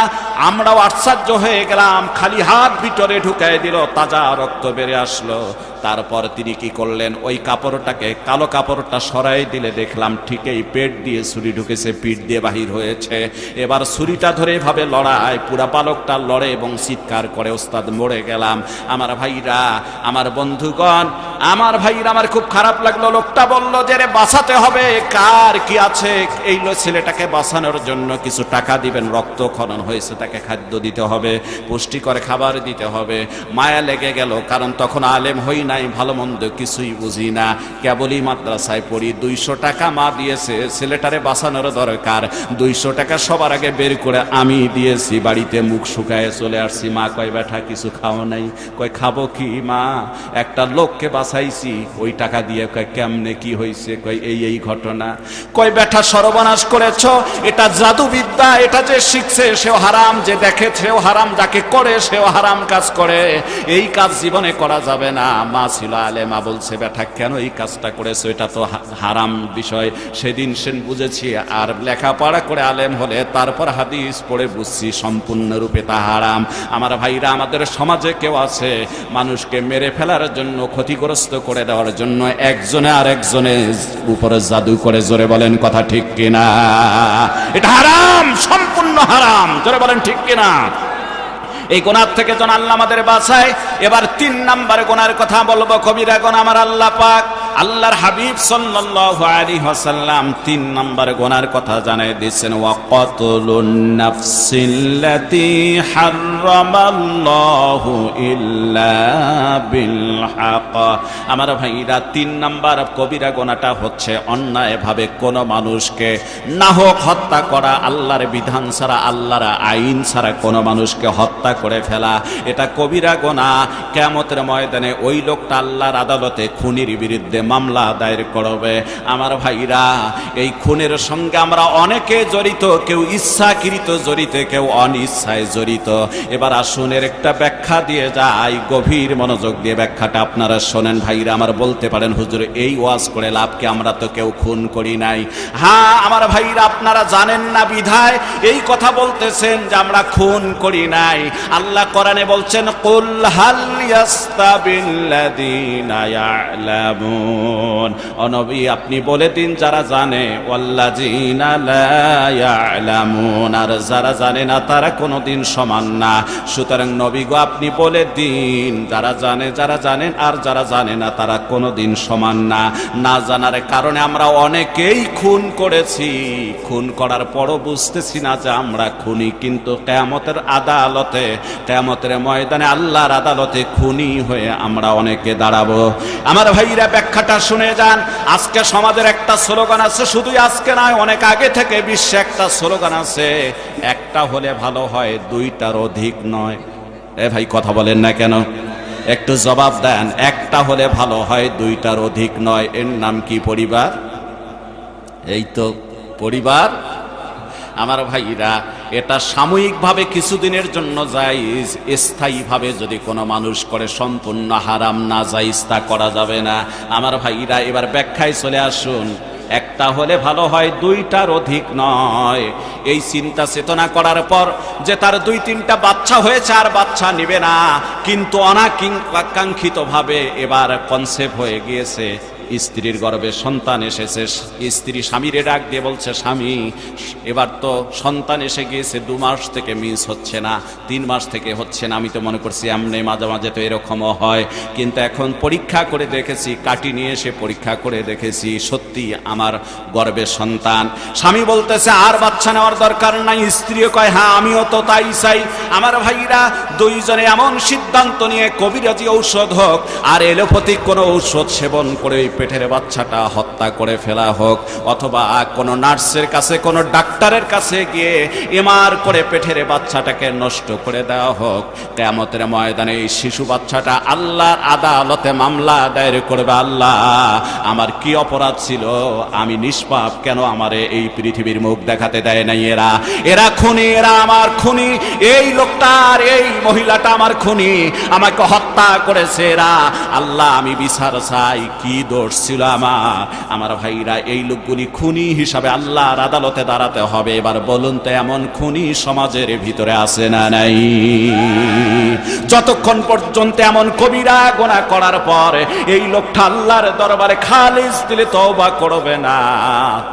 আমরাও আশ্চর্য হয়ে গেলাম। খালি হাত ভিতরে ঢুকায় দিল, তাজা রক্ত বেরিয়ে আসলো। তারপর তিনি কি করলেন, ওই কাপড়টাকে, কালো কাপড়টা সরাই দিলে দেখলাম ঠিক এই পেট দিয়ে ছুরি ঢুকেছে, পিঠ দিয়ে বাহির হয়েছে। এবার ছুরিটা ধরে এভাবে লড়ায়, পুরা বালকটা লড়ে এবং চিৎকার করে, ওস্তাদ মরে গেলাম। আমার ভাইরা, আমার বন্ধুগণ, আমার ভাইরা, আমার খুব খারাপ লাগলো। লোকটা বলল যে রে বাঁচাতে হবে, কার কি আছে, এই ছেলেটাকে বাঁচানোর জন্য কিছু টাকা দিবেন, রক্ত খনন হয়েছে, তাকে খাদ্য দিতে হবে, পুষ্টিকর খাবার দিতে হবে। মায়া লেগে গেল, কারণ তখন আলেম হই নাই, ভালো মন্দ কিছুই বুঝি না, কেবলই মাদ্রাসায় পড়ি। 200 টাকা মা দিয়েছে, ছেলেটারে বাঁচানোর দরকার। 200 টাকা সবার আগে বের করে আমি দিয়েছি, বাড়িতে মুখ শুকায় চলে আসছি। মা কয়, বেটা কিছু খাও নাই? কয়, খাবো কি মা, একটা লোককে বাঁচাইছি, ওই টাকা দিয়ে। কয়, কেমনে কি হয়েছে? কয়, এই ঘটনা। কয়, বেটা সর্বনাশ করেছ, এটা জাদুবিদ্যা, এটা যে শিখছে সেও হারাম, যে দেখে সেও হারাম, যাকে করে সেও হারাম কাজ করে, এই কাজ জীবনে করা যাবে না। মা ছিল আলেমা, বলছে, বেটা কেন এই কাজটা করেছো, এটা তো হারাম বিষয়। সেদিন বুঝেছি, আর লেখাপড়া করে আলেম হলে তারপর হাদিস পড়ে বুঝছি সম্পূর্ণরূপে তা হারাম। আমার ভাইরা, আমাদের সমাজে কেউ আছে মানুষকে মেরে ফেলার জন্য, ক্ষতিগ্রস্ত করে দেওয়ার জন্য একজনে আর একজনের উপরে জাদু করে। জোরে বলেন কথা ঠিক কিনা? এটা হারাম, সম্পূর্ণ হারাম। জোরে বলেন ঠিক কিনা? এই গুনাহ থেকে যেন আল্লাহ আমাদের বাঁচায়। এবার 3 নম্বরে গুনার কথা বলবো, কবিরা গুনাহ। আমার আল্লাহ পাক, আল্লাহর হাবিব সাল্লাল্লাহু আলাইহি ওয়াসাল্লাম 3 নম্বরে গুনার কথা জানাই দিয়েছেন, ওয়া কাতলুন নাফসিল্লাতী হারামাল্লাহু ইল্লা বিল হক। আমার ভাইরা, 3 নম্বর কবিরা গুনাহটা হচ্ছে অন্যায়ভাবে কোনো মানুষকে নাহক হত্যা করা, আল্লাহর বিধান ছাড়া, আল্লাহর আইন ছাড়া কোনো মানুষকে হত্যা করে ফেলা। এটা কবিরা গুনাহ। কিয়ামতের ময়দানে ওই লোকটা আল্লাহর আদালতে খুনির বিরুদ্ধে মামলা দায়ের করবে। আমার ভাইরা, এই খুনের সঙ্গে আমরা অনেকে জড়িত, কেউ ইচ্ছাকৃত জড়িত, কেউ অনিচ্ছায় জড়িত। এবার আসুন এর একটা ব্যাখ্যা দিয়ে যাই, গভীর মনোযোগ দিয়ে ব্যাখ্যাটা আপনারা শোনেন। ভাইরা আমার বলতে পারেন, হুজুর এই ওয়াজ করে লাভ কি, আমরা তো কেউ খুন করি নাই। হ্যাঁ আমার ভাইরা, আপনারা জানেন না বিধায় এই কথা বলতেছেন যে আমরা খুন করি নাই। আল্লাহ কোরআনে বলছেন, কুল হাল ইয়াস্তাবিল্লাযীনা ইয়ালামুন, ও নবী আপনি বলে দিন যারা জানে, ওয়াল্লাযীনা লা ইয়ালামুন, আর যারা জানে না তারা কোনোদিন সমান না। সুতরাং নবী গো আপনি বলে দিন, যারা জানেন আর যারা জানে না তারা কোনোদিন সমান না। না জানার কারণে আমরা অনেকেই খুন করেছি, খুন করার পরও বুঝতেছি না যে আমরা খুনি, কিন্তু কিয়ামতের আদালতে, কিয়ামতের ময়দানে আল্লাহর আদালতে খুনি হয়ে আমরা অনেকে দাঁড়াবো। আমার ভাইরা ব্যাখ্যাটা শুনে যান। আজকে সমাজের একটা স্লোগান আছে, শুধু আজকে নয় অনেক আগে থেকে বিশ্বে একটা স্লোগান আছে, একটা হলে ভালো হয় দুইটার অধিক নয়। এ ভাই কথা বলেন না কেন, একটু জবাব দেন। একটা হলে ভালো হয় দুইটার অধিক নয়, এর নাম কি? পরিবার। এই তো পরিবার। আমার ভাইরা, এটা সাময়িকভাবে কিছুদিনের জন্য জায়েজ, স্থায়ীভাবে যদি কোনো মানুষ করে সম্পূর্ণ হারাম, না জায়েজ, তা করা যাবে না। আমার ভাইরা এবার ব্যাখ্যায় চলে আসুন। একটা হলে ভালো হয় দুইটার অধিক নয়, এই চিন্তা চেতনা করার পর যে তার 2-3টা বাচ্চা হয়েছে আর বাচ্চা নেবে না, কিন্তু অনাকাঙ্ক্ষিত ভাবে এবার কনসেপ্ট হয়ে গিয়েছে, স্ত্রীর গর্ভে সন্তান এসেছে, স্ত্রী স্বামীরে ডাক দিয়ে বলছে, স্বামী এবার তো সন্তান এসে গিয়েছে, 2 মাস থেকে মিস হচ্ছে না, 3 মাস থেকে হচ্ছে না, আমি তো মনে করছি এমনি মাঝে মাঝে তো এরকমও হয়, কিন্তু এখন পরীক্ষা করে দেখেছি, কাটি নিয়ে এসে পরীক্ষা করে দেখেছি সত্যি আমার গর্ভে সন্তান। স্বামী বলতেছে আর বাচ্চা নেওয়ার দরকার নাই, স্ত্রীও কয় হ্যাঁ আমিও তো তাই চাই। আমার ভাইরা, দুইজনে এমন সিদ্ধান্ত নিয়ে কবিরাজি ঔষধ হোক আর এলোপ্যাথিক কোনো ঔষধ সেবন করে পেটের বাচ্চাটা হত্যা করে ফেলা হোক, অথবা কোনো নার্সের কাছে, কোনো ডাক্তারের কাছে গিয়ে এমার করে পেটের বাচ্চাটাকে নষ্ট করে দেওয়া হোক, কিয়ামতের ময়দানে এই শিশু বাচ্চাটা আল্লাহর আদালতে মামলা দায়ের করবে, আল্লাহ আমার কি অপরাধ ছিল, আমি নিষ্পাপ, কেন আমারে এই পৃথিবীর মুখ দেখাতে দেয় নাই? এরা খুনি, এরা আমার খুনি, এই লোকটার, এই মহিলাটা আমার খুনি, আমাকে হত্যা করেছে এরা, আল্লাহ আমি বিচার চাই, কি দোষ ছিল আমার ভাইরা? এই লোকগুলি খুনি হিসাবে আল্লাহর আদালতে দাঁড়াতে হবে। এবার বলুন তো, এমন খুনি সমাজের ভিতরে আছে না নাই? যতক্ষণ পর্যন্ত এমন কবিরা গুনাহ করার পর এই লোকটা আল্লাহর দরবারে খালিস দিলে তওবা করবে না,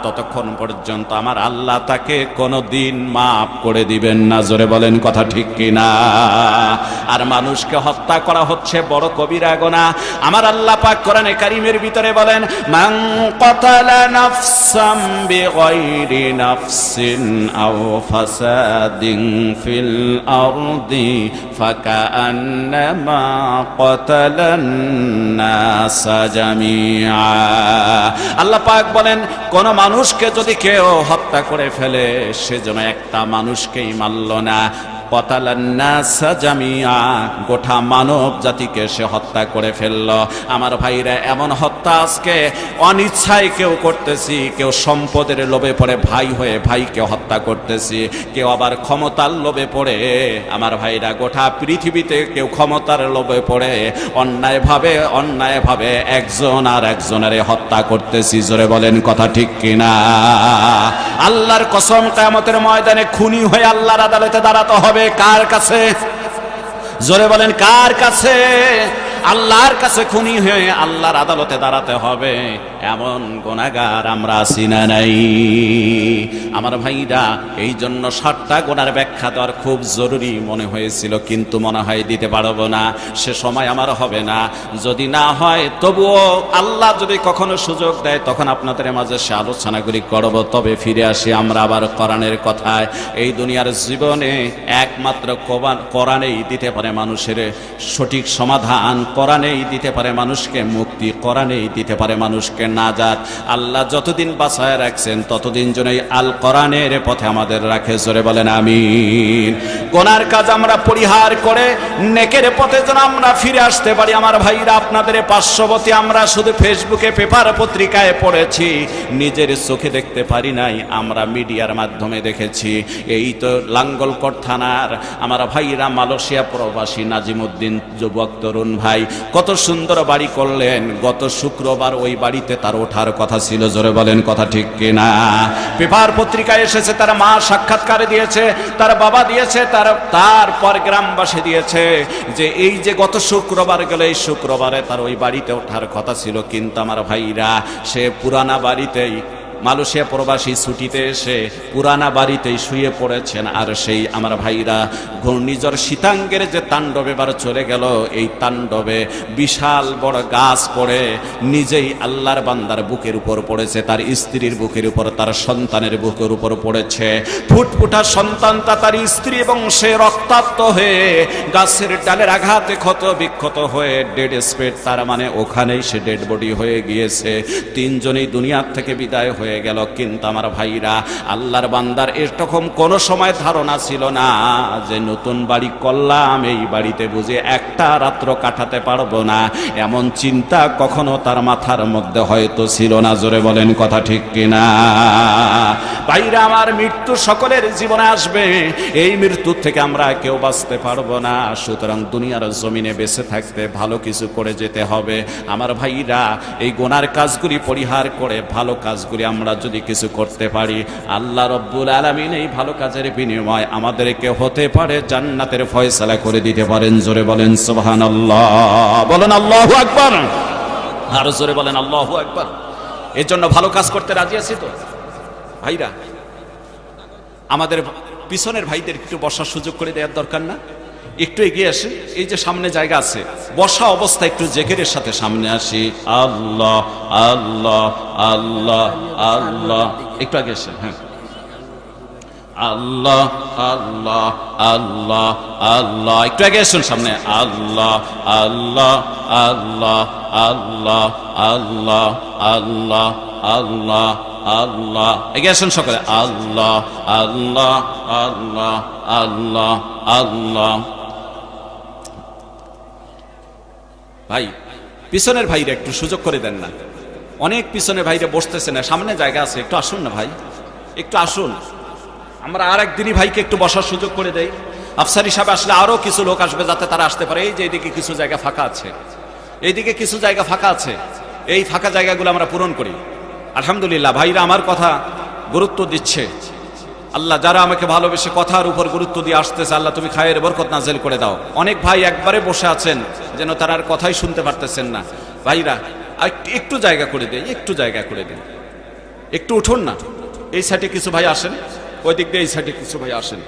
ততক্ষণ পর্যন্ত আমার আল্লাহ তাকে কোনোদিন মাফ করে দিবেন না। জোরে বলেন কথা ঠিক কিনা? আর মানুষকে হত্যা করা হচ্ছে বড় কবিরা গুনাহ। আমার আল্লাহ পাক কোরআনে কারীমের ভিতরে বলেন, মান কাতালা নাফসাম বিগাইরি নাফসিন আও ফাসাদিন ফিল আরদি ফাকান্নামা কাতালান নাসা জামিআ। আল্লাহ পাক বলেন, কোন মানুষকে যদি কেউ হত্যা করে ফেলে, সেজন্য একটা মানুষকেই মারল না, গোটা মানব জাতিকে সে হত্যা করে ফেলল। আমার ভাইরা, এমন হত্যা আজকে অনিচ্ছায় কেউ করতেছি, কেউ সম্পদের লোভে পড়ে ভাই হয়ে ভাইকে হত্যা করতেছি, কেউ আবার ক্ষমতার লোভে পড়ে, আমার ভাইরা গোটা পৃথিবীতে কেউ ক্ষমতার লোভে পড়ে অন্যায়ভাবে একজন আর একজনের হত্যা করতেছি। জোরে বলেন কথা ঠিক কিনা? আল্লাহর কসম, কিয়ামতের ময়দানে খুনি হয়ে আল্লাহর আদালতে দাঁড়াতে হবে। কার কাছে? জোরে বলেন কার কাছে? আল্লাহর কাছে খুনি হয়ে আল্লাহর আদালতে দাঁড়াতে হবে। এমন গুনাহগার আমরা আছি না নাই? আমার ভাইরা, এই জন্য 7টা গুনার ব্যাখ্যা দেওয়ার খুব জরুরি মনে হয়েছিল, কিন্তু মনে হয় দিতে পারবো না, সে সময় আমার হবে না। যদি না হয় তবুও আল্লাহ যদি কখনো সুযোগ দেয় তখন আপনাদের মাঝে সে আলোচনাগুলি করব। তবে ফিরে আসি আমরা আবার কোরআনের কথায়। এই দুনিয়ার জীবনে একমাত্র কোরআনেই দিতে পারে মানুষের সঠিক সমাধান, কোরআনেই দিতে পারে মানুষকে মুক্তি, কোরআনেই দিতে পারে মানুষকে নাজাত। আল্লাহ যতদিন বাঁচায় রাখছেন ততদিন জন্যই আল কোরআনের পথে আমাদের রাখে। জোরে বলেন আমিন। গোনার কাজ আমরা পরিহার করে নেকের পথে যেন আমরা ফিরে আসতে পারি। আমার ভাইরা, আপনাদের পার্শ্ববর্তী আমরা শুধু ফেসবুকে পেপার পত্রিকায় পড়েছি, নিজের চোখে দেখতে পারি নাই, আমরা মিডিয়ার মাধ্যমে দেখেছি। এই তো লাঙ্গলকোট থানার আমার ভাইরা মালয়েশিয়া প্রবাসী নাজিমউদ্দিন যুবক তরুণ ভাই কত সুন্দর বাড়ি করলেন। গত শুক্রবার ওই বাড়িতে তার ওঠার কথা ছিল, জোরে বলেন কথা ঠিক কিনা? পেপার পত্রিকায় এসেছে, তার মা সাক্ষাৎকার দিয়েছে, তার বাবা দিয়েছে, তারপর গ্রামবাসী দিয়েছে যে এই যে গত শুক্রবার গেল, এই শুক্রবারে তার ওই বাড়িতে ওঠার কথা ছিল, কিন্তু আমার ভাইরা সে পুরানা বাড়িতেই, মালয়েশিয়া প্রবাসী ছুটিতে এসে পুরানা বাড়িতেই শুয়ে পড়েছেন। আর সেই আমার ভাইরা ঘূর্ণিঝড় শীতাঙ্গের যে তাণ্ডব এবার চলে গেল, এই তাণ্ডবে বিশাল বড় গাছ পড়ে নিজেই আল্লাহর বান্দার বুকের উপর পড়েছে, তার স্ত্রীর বুকের উপর, তার সন্তানের বুকের উপর পড়েছে। ফুটফুটা সন্তানটা তার স্ত্রী এবং সে রক্তাক্ত হয়ে গাছের ডালের আঘাতে ক্ষত বিক্ষত হয়ে ডেড স্পেড, তার মানে ওখানেই সে ডেড বডি হয়ে গিয়েছে। তিনজনেই দুনিয়ার থেকে বিদায় হয়ে গেল। কিন্তু আমার ভাইরা, আল্লাহর বান্দার এরকম কোনো সময় ধারণা ছিল না যে নতুন বাড়ি করলাম, এই বাড়িতে বুঝে একটা রাত্র কাটাতে পারবো না, এমন চিন্তা কখনো তার মাথার মধ্যে হয়তো ছিল না। জোরে বলেন কথা ঠিক কিনা? ভাইরা আমার, মৃত্যু সকলের জীবনে আসবে, এই মৃত্যুর থেকে আমরা কেউ বাঁচতে পারবো না। সুতরাং দুনিয়ার জমিনে বেঁচে থাকতে ভালো কিছু করে যেতে হবে। আমার ভাইরা, এই গুনার কাজগুলি পরিহার করে ভালো কাজগুলি আমরা যদি কিছু করতে পারি, আল্লাহ রব্বুল আলামিন এই ভালো কাজের বিনিময় আমাদেরকে হতে পারে জান্নাতের ফয়সালা করে দিতে পারেন। জোরে বলেন সুবহানাল্লাহ, বলেন আল্লাহু আকবার, আর জোরে বলেন আল্লাহু আকবার। এর জন্য ভালো কাজ করতে রাজি আছি তো ভাইরা? আমাদের পিছনের ভাইদের একটু বসার সুযোগ করে দেওয়ার দরকার না? একটু এগিয়ে আসি, এই যে সামনে জায়গা আছে, বসা অবস্থা একটু জিকিরের সাথে সামনে আসি। আল্লাহ আল্লাহ আল্লাহ আল্লাহ, একটু আগে আসেন। হ্যাঁ, আল্লাহ আল্লাহ আল্লাহ আল্লাহ, একটু আগে আসুন সামনে। আল্লাহ আল্লাহ আল্লাহ আল্লাহ আল্লাহ আল্লাহ আল্লাহ আল্লাহ, এগিয়ে আসুন সকলে। আল্লাহ আল্লাহ আল্লাহ আল্লাহ আল্লাহ। ভাই, পিছনের ভাইরা একটু সুযোগ করে দেন না, অনেক পিছনের ভাইরা বসতেছে না, সামনে জায়গা আছে, একটু আসুন না ভাই, একটু আসুন। আমরা আর একদিনই ভাইকে একটু বসার সুযোগ করে দেই। আফসার হিসাবে আসলে আরো কিছু লোক আসবে, যাতে তারা আসতে পারে। এই যে এইদিকে কিছু জায়গা ফাঁকা আছে, এইদিকে কিছু জায়গা ফাঁকা আছে, এই ফাঁকা জায়গাগুলো আমরা পূরণ করি। আলহামদুলিল্লাহ, ভাইরা আমার কথা গুরুত্ব দিচ্ছে। আল্লাহ যারা আমাকে ভালোবেসে কথার উপর গুরুত্ব দিয়ে আসতেছে, আল্লাহ তুমি খায়ের বরকত নাজেল করে দাও। অনেক ভাই একবারে বসে আছেন যেন তারা আর কথাই শুনতে পারতেছেন না। ভাইরা একটু জায়গা করে দেয়, একটু জায়গা করে দেন, একটু উঠুন না। এই সাইডে কিছু ভাই আসেন, ওই দিক দিয়ে এই সাইডে কিছু ভাই আসেন।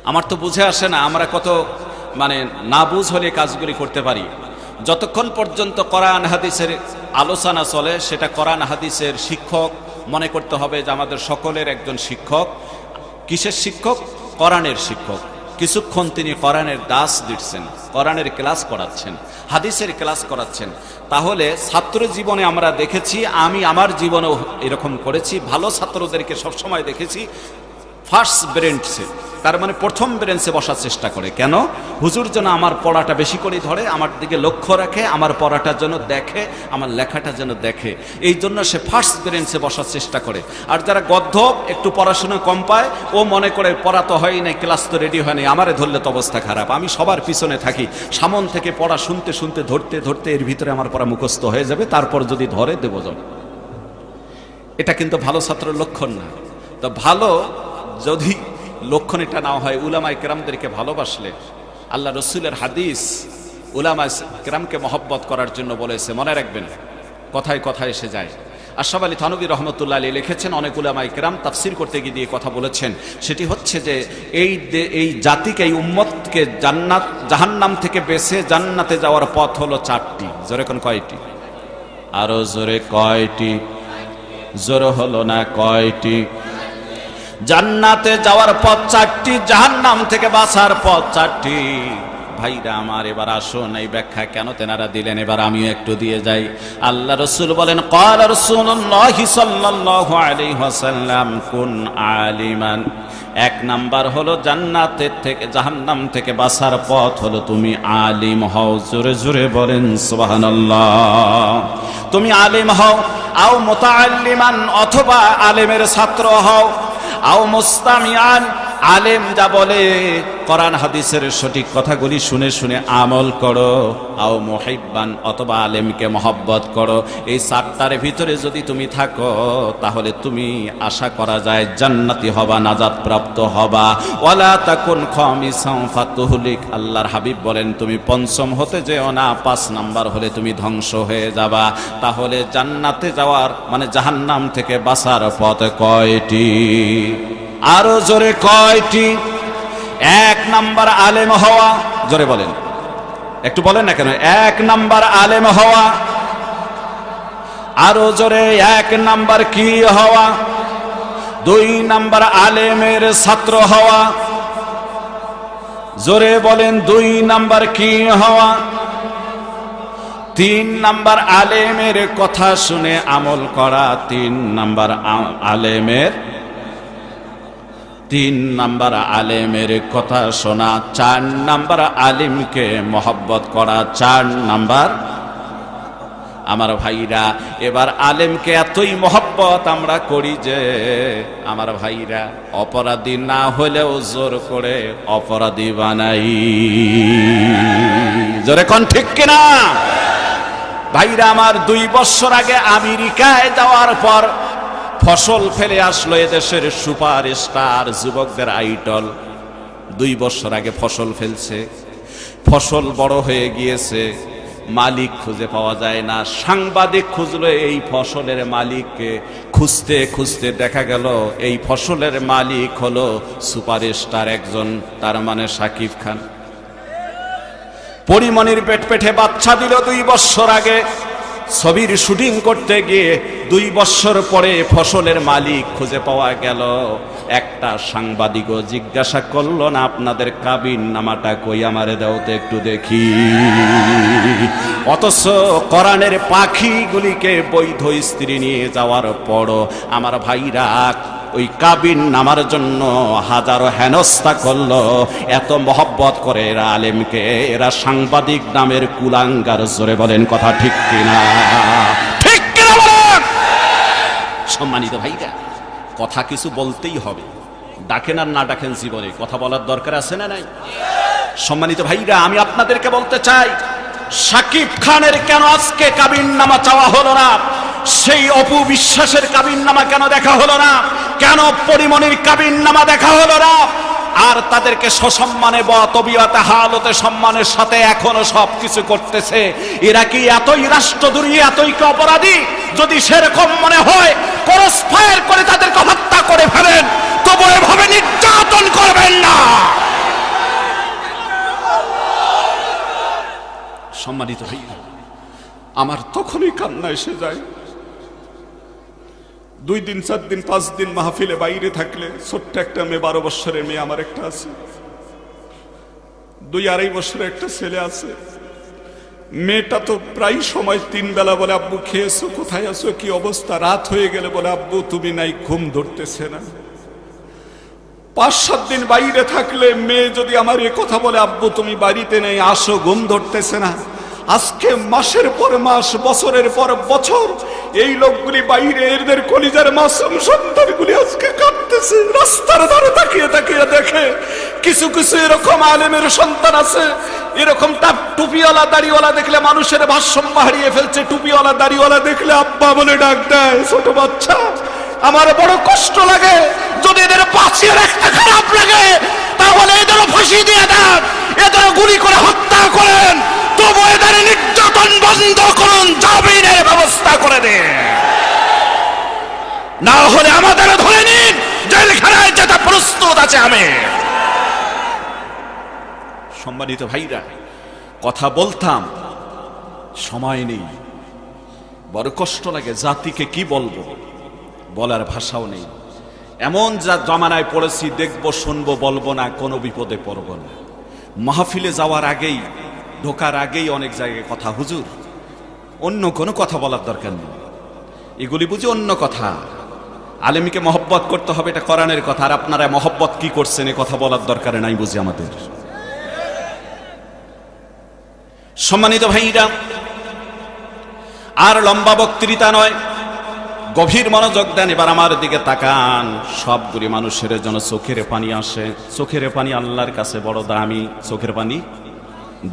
আমার তো বুঝে আসে না আমরা কত না বুঝ হলে কাজগুলি করতে পারি। যতক্ষণ পর্যন্ত কোরআন হাদিসের আলোচনা চলে, সেটা কোরআন হাদিসের শিক্ষক মনে করতে হবে যে আমাদের সকলের একজন শিক্ষক। কিসের শিক্ষক? কোরআনের শিক্ষক। কিছুক্ষণ তিনি কোরআনের দাস দিচ্ছেন, কোরআনের ক্লাস করাচ্ছেন, হাদিসের ক্লাস করাচ্ছেন। তাহলে ছাত্র জীবনে আমরা দেখেছি, আমি আমার জীবনেও এরকম করেছি, ভালো ছাত্রদেরকে সবসময় দেখেছি ফার্স্ট বেঞ্চে, তার মানে প্রথম বেঞ্চে বসার চেষ্টা করে। কেন? হুজুর যেন আমার পড়াটা বেশি করে ধরে, আমার দিকে লক্ষ্য রাখে, আমার পড়াটা যেন দেখে, আমার লেখাটা যেন দেখে, এই জন্য সে ফার্স্ট বেঞ্চে বসার চেষ্টা করে। আর যারা গদ্ধব, একটু পড়াশোনা কম পায়, ও মনে করে পড়া তো হয় নাই, ক্লাস তো রেডি হয় নাই, আমারে ধরলে তো অবস্থা খারাপ, আমি সবার পিছনে থাকি, সামন থেকে পড়া শুনতে শুনতে ধরতে ধরতে এর ভিতরে আমার পড়া মুখস্থ হয়ে যাবে, তারপর যদি ধরে দেবো যাব। এটা কিন্তু ভালো ছাত্রের লক্ষণ না। তো ভালো যদি লক্ষণ এটা না হয়, উলামায়ে কেরামদেরকে ভালোবাসলে, আল্লাহ রসুলের হাদিস উলামায়ে কেরামকে মহব্বত করার জন্য বলেছে। মনে রাখবেন, কথায় কথায় এসে যায়। আশরাফ আলী থানভী রহমতুল্লাহ আলাইহি লিখেছেন, অনেক উলামায়ে কেরাম তাফসীর করতে গিয়ে কথা বলেছেন। সেটি হচ্ছে যে এই জাতিকে, এই উম্মতকে জাহান্নাম থেকে বেঁচে জান্নাতে যাওয়ার পথ হলো 4টি। জোরে কোন কয়টি? আরো জোরে কয়টি? জোরে হলো না, কয়টি? জান্নাতে যাওয়ার পথ 4টি, জাহান্নাম থেকে বাঁচার পথ 4টি। ভাইরা আমার, এবার আসুন এই ব্যাখ্যা কেন তেনারা দিলেন এবার আমিও একটু দিয়ে যাই। আল্লাহ রাসূল বলেন, ক্বালা রাসূলুল্লাহি সাল্লাল্লাহু আলাইহি ওয়াসাল্লাম কুন আলিমান। এক নাম্বার হলো জান্নাতের থেকে জাহান্নাম থেকে বাঁচার পথ হলো তুমি আলিম হও। জোরে জোরে বলেন সুবহানাল্লাহ। তুমি আলিম হও, আও মুতাআল্লিমান, অথবা আলেমের ছাত্র হও, আও মুস্তামিআন, আলেম যা বলে কোরআন হাদিসের সঠিক কথাগুলি শুনে শুনে আমল করো, আও মুহিব্বান, অথবা আলেমকে মহব্বত করো। এই চারটার ভিতরে যদি তুমি থাকো তাহলে তুমি আশা করা যায় জান্নাতি হবা, নাজাত প্রাপ্ত হবা। ওয়ালা তাকুন খামিসান ফাতুহলিক, আল্লাহর হাবিব বলেন তুমি পঞ্চম হতে যেও না, 5 নাম্বার হলে তুমি ধ্বংস হয়ে যাবা। তাহলে জান্নাতে যাওয়ার মানে জাহান্নাম থেকে বাঁচার পথ কয়টি? আরো জোরে কয়টি? 1 নাম্বার আলেম হওয়া। জোরে বলেন, একটু বলেন না কেন? 1 নাম্বার আলেম হওয়া। আরো জোরে, 1 নাম্বার কি হওয়া? 2 নাম্বার আলেমের ছাত্র হওয়া। জোরে বলেন, 2 নাম্বার কি হওয়া? 3 নাম্বার আলেমের কথা শুনে আমল করা। 3 নাম্বার আলেমের 3 নাম্বার আলেমের কথা শোনা। 4 নাম্বার আলিমকে মহব্বত করা। 4 নাম্বার। আমার ভাইরা, এবার আলেমকে এতই মহব্বত আমরা করি যে আমার ভাইরা অপরাধী না হলেও জোর করে অপরাধী বানাই। জোরে কোন ঠিক কিনা? ভাইরা আমার, 2 বছর আগে আমেরিকায় যাওয়ার পর ফসল ফেলে আসলো এদেশের সুপারস্টার, যুবকদের আইডল। 2 বছর আগে ফসল ফেলছে, ফসল বড় হয়ে গিয়েছে, মালিক খুঁজে পাওয়া যায় না। সাংবাদিক খুঁজলো এই ফসলের মালিককে, খুঁজতে খুঁজতে দেখা গেল এই ফসলের মালিক হলো সুপারস্টার একজন, তার মানে শাকিব খান। পরিমণির পেটে বাচ্চা দিল 2 বছর আগে। ছবির শুটিং করতে গিয়ে 2 বছর পরে ফসলের মালিক খুঁজে পাওয়া গেল। একটা সাংবাদিকও জিজ্ঞাসা করলো না আপনাদের কাবিন নামাটা কই, আমারে দাও তো একটু দেখি। অথচ কোরআনের পাখিগুলিকে বৈধ স্ত্রী নিয়ে যাওয়ার পরও আমার ভাইরা ওই কাবিন নামার জন্য হাজারো হেনস্থা করলো। এত মহব্বত করে এরা আলেমকে, এরা সাংবাদিক নামের কুলাঙ্গার। জোরে বলেন কথা ঠিক কিনা? ঠিক কিনা বলেন? সম্মানিত ভাইরা, কথা কিছু বলতেই হবে, ডাকেন আর না ডাকেন জীবনে কথা বলার দরকার আছে না নাই? সম্মানিত ভাইরা, আমি আপনাদেরকে বলতে চাই, শাকিব খানের কেন আজকে কাবিন নামা চাওয়া হলো না? সেই অপু বিশ্বাসের কাবিন নামা কেন দেখা হলো না? কেন পরিমণির কাবিন নামা দেখা হলো না? আর তাদেরকে সসম্মানে তবিয়তে হালতে সম্মানের সাথে এখনো সবকিছু করতেছে। এরা কি এতই রাষ্ট্রদ্রোহী, এতই কি অপরাধী? যদি সেরকম মনে হয়, ক্রস ফায়ার করে তাদেরকে হত্যা করে ফেলেন, তবু এভাবে নির্যাতন করবেন না। সম্মানিত ভাইরা, আমার তখনই কান্না এসে যায়। 2 দিন 4 দিন 5 দিন মাহফিলে বাইরে থাকলে, ছোট্ট একটা মেয়ে, 12 বছরের মেয়ে আমার একটা আছে, 2-2.5 বছরের একটা ছেলে আছে। মেয়েটা তো প্রায় সময় 3 বেলা বলে, আব্বু খেয়েছো, কোথায় আছো, কি অবস্থা? রাত হয়ে গেলে বলে, আব্বু তুমি নাই, ঘুম ধরতেছে না। 5-7 দিন বাইরে থাকলে মেয়ে যদি আমার এ কথা বলে, আব্বু তুমি বাড়িতে নেই, আসো, ঘুম ধরতেছে না। আজকে মাসের পর মাস, বছরের পর বছর এই লোকগুলি বাইরে, এদের কলিজার মাসুম সন্তানগুলি আজকে কাঁদতেছে। রাস্তার ধারে তাকিয়ে তাকিয়ে দেখে কিছু কিছু এরকম আলেমের সন্তান আছে, এরকম টুপিওয়ালা দাড়িওয়ালা দেখলে মানুষের ভারসাম্য হারিয়ে ফেলছে। টুপিওয়ালা দাড়িওয়ালা দেখলে আব্বা বলে ডাক দেয়, ছোট বাচ্চা। আমার বড় কষ্ট লাগে। যদি এদের বাঁচিয়ে রাখতে খারাপ লাগে, তাহলে এদেরও ফাঁসি দিয়ে দেন, এদেরও গুলি করে হত্যা করেন, তবু এদের নির্যাতন বন্ধ করুন, জামিনের ব্যবস্থা করে দেন। না হলে আমাদের ধরে নিন, জেলখানায় যেতে প্রস্তুত আছে আমি। সম্মানিত ভাইরা, কথা বলতাম, সময় নেই, বড় কষ্ট লাগে। জাতিকে কি বলবো, বলার ভাষাও নেই। এমন যা জমানায় পড়েছি, দেখবো, শুনবো, বলবো না, কোনো বিপদে পড়বো না। মাহফিলে যাওয়ার আগেই, ঢোকার আগেই অনেক জায়গায় কথা, হুজুর অন্য কোনো কথা বলার দরকার নেই, এগুলি বুঝি অন্য কথা, আলেমকে মহব্বত করতে হবে, এটা কোরআনের কথা, আর আপনারা মহব্বত কি করছেন এ কথা বলার দরকার নাই বুঝি আমাদের। সম্মানিত ভাইরা, আর লম্বা বক্তৃতা নয়, গভীর মনোযোগ দেন, এবার আমার দিকে তাকান। সবগুলি মানুষের জন্য চোখের পানি আসে, চোখের পানি আল্লাহর কাছে বড় দামি, চোখের পানি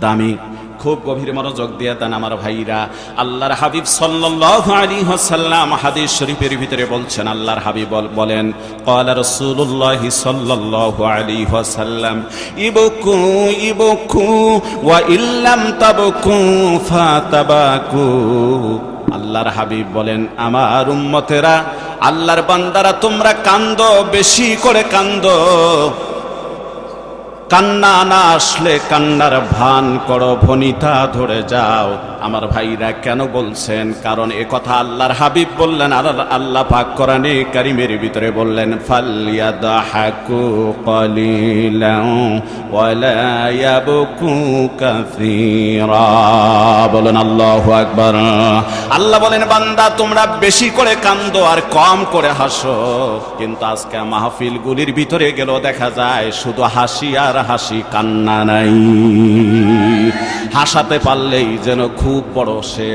দামি। খুব গভীর মনোযোগ দিয়ে দেন আমার ভাইরা। আল্লাহর হাবিব সাল্লাল্লাহু আলাইহি ওয়াসাল্লাম হাদিস শরীফের ভিতরে বলছেন, আল্লাহর হাবিব বলেন, ক্বালা রাসূলুল্লাহি সাল্লাল্লাহু আলাইহি ওয়াসাল্লাম, ইবকু ইবকু ওয়া ইল্লাম তাবকু ফাতাবাকু। আল্লাহর হাবিব বলেন, আমার উম্মতেরা, আল্লাহর বান্দারা, তোমরা কান্দো, বেশি করে কান্দো, কান্না না আসলে কান্নার ভান করো, ভনিতা ধরে যাও। আমার ভাইরা কেন বলছেন? কারণ এ কথা আল্লাহর হাবিব বললেন, আর আল্লাহ পাক কোরআনে কারীমের ভিতরে বললেন, ফালইয়াদহাকু ক্বালিলান ওয়ালা ইয়াবকু কাসীরা। বলেন আল্লাহু আকবার। আল্লাহ বলেন, বান্দা তোমরা বেশি করে কান্দো আর কম করে হাসো। কিন্তু আজকে মাহফিলগুলির ভিতরে গেল দেখা যায় শুধু হাসি আর হাসি, কান্না নাই। হাসাতে পারলেই যেন খুব বড় সে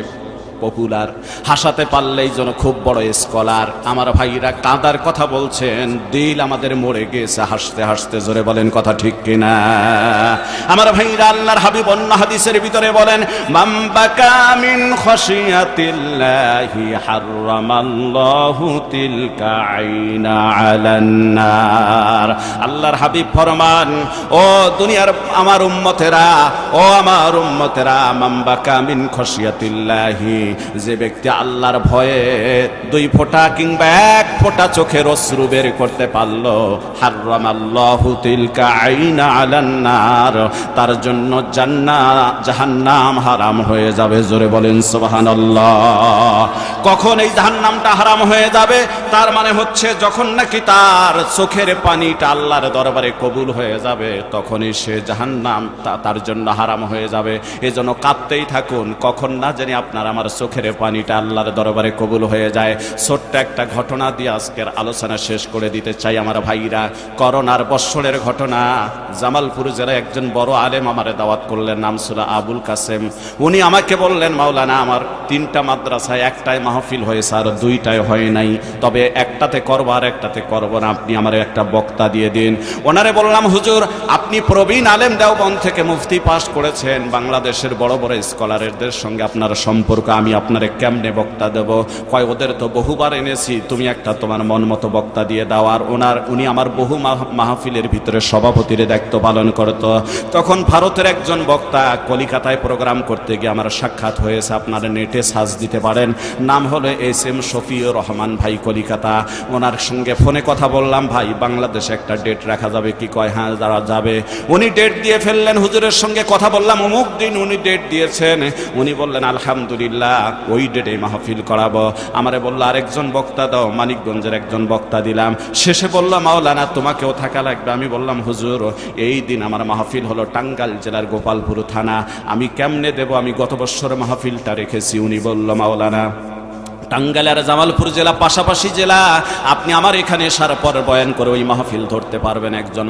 পপুলার, হাসাতে পারলেই যেন খুব বড় স্কলার। আমার ভাইরা কাঁদার কথা বলছেন, দিল আমাদের মরে গেছে হাসতে হাসতে। জোরে বলেন কথা ঠিক কিনা? আমার ভাইরা, আল্লাহর হাবিব অন্য হাদিসের ভিতরে বলেন, মান বাকা মিন খাশিয়াতিল্লাহি হারামাল্লাহু তিলকা আইনা আলান নার। আল্লাহর হাবিব ফরমান, ও দুনিয়ার আমার উম্মতেরা, ও আমার উম্মতেরা, মান বাকা মিন খাশিয়াতিল্লাহি, যে ব্যক্তি আল্লাহর ভয়ে 2 ফোঁটা কিংবা 1 ফোঁটা চোখের অশ্রু বের করতে পারলো, হারামাল্লাহু তিলকা আইনা আলান নার, তার জন্য জাহান্নাম হারাম হয়ে যাবে। জোরে বলেন সুবহানাল্লাহ। কখন এই জাহান্নামটা হারাম হয়ে যাবে? তার মানে হচ্ছে যখন নাকি তার চোখের পানিটা আল্লাহর দরবারে কবুল হয়ে যাবে, তখনই সে জাহান্নাম তার জন্য হারাম হয়ে যাবে। এজন্য কাঁদতেই থাকুন, কখন না জানি আপনার আমার চোখের পানিটা আল্লাহর দরবারে কবুল হয়ে যায়। ছোট্ট একটা ঘটনা দিয়ে আজকের আলোচনা শেষ করে দিতে চাই আমার ভাইরা। করোনার বৎসরের ঘটনা। জামালপুর জেলায় একজন বড় আলেম আমারে দাওয়াত করলেন, নাম ছিল আবুল কাসেম। উনি আমাকে বললেন, মাওলানা, আমার 3টা মাদ্রাসায় একটাই মাহফিল হয়েছে আর 2টায় হয় নাই, তবে একটাতে করবো আর একটাতে করবো না, আপনি আমার একটা বক্তা দিয়ে দিন। ওনারে বললাম, হুজুর আপনি প্রবীণ আলেম, দেওবন্দ থেকে মুফতি পাস করেছেন, বাংলাদেশের বড় বড় স্কলারদের সঙ্গে আপনার সম্পর্ক, আমি আপনারে কেমনে বক্তা দেব? কয়, ওদের তো বহুবার এনেছি, তুমি একটা তোমার মন মতো বক্তা দিয়ে দাও। আর উনি আমার বহু মাহফিলের ভিতরে সভাপতির দায়িত্ব পালন করত। তখন ভারতের একজন বক্তা কলিকাতায় প্রোগ্রাম করতে গিয়ে আমার সাক্ষাৎ হয়েছে, আপনারা নেটে সার্চ দিতে পারেন, নাম হলো SM শফিউর রহমান ভাই, কলিকাতা। ওনার সঙ্গে ফোনে কথা বললাম, ভাই বাংলাদেশে একটা ডেট রাখা যাবে কি? কয় হ্যাঁ যারা যাবে। উনি ডেট দিয়ে ফেললেন, হুজুরের সঙ্গে কথা বললাম, অমুক দিন উনি ডেট দিয়েছেন। উনি বললেন, আলহামদুলিল্লাহ, ওই ডেটে মাহফিল করাবো। আমারে বললো আরেকজন বক্তা দাও, মানিকগঞ্জের একজন বক্তা দিলাম। শেষে বললো, মাওলানা তোমাকেও থাকা লাগবে। আমি বললাম, হুজুর এই দিন আমার মাহফিল হলো টাঙ্গাইল জেলার গোপালপুর থানা, আমি কেমনে দেব? আমি গত বছর মাহফিলটা রেখেছি। উনি বলল, মাওলানা টাঙ্গাইল আর জামালপুর জেলা পাশাপাশি জেলা, আপনি আমার এখানে আসার পর বয়ান করে ওই মাহফিল ধরতে পারবেন। একজন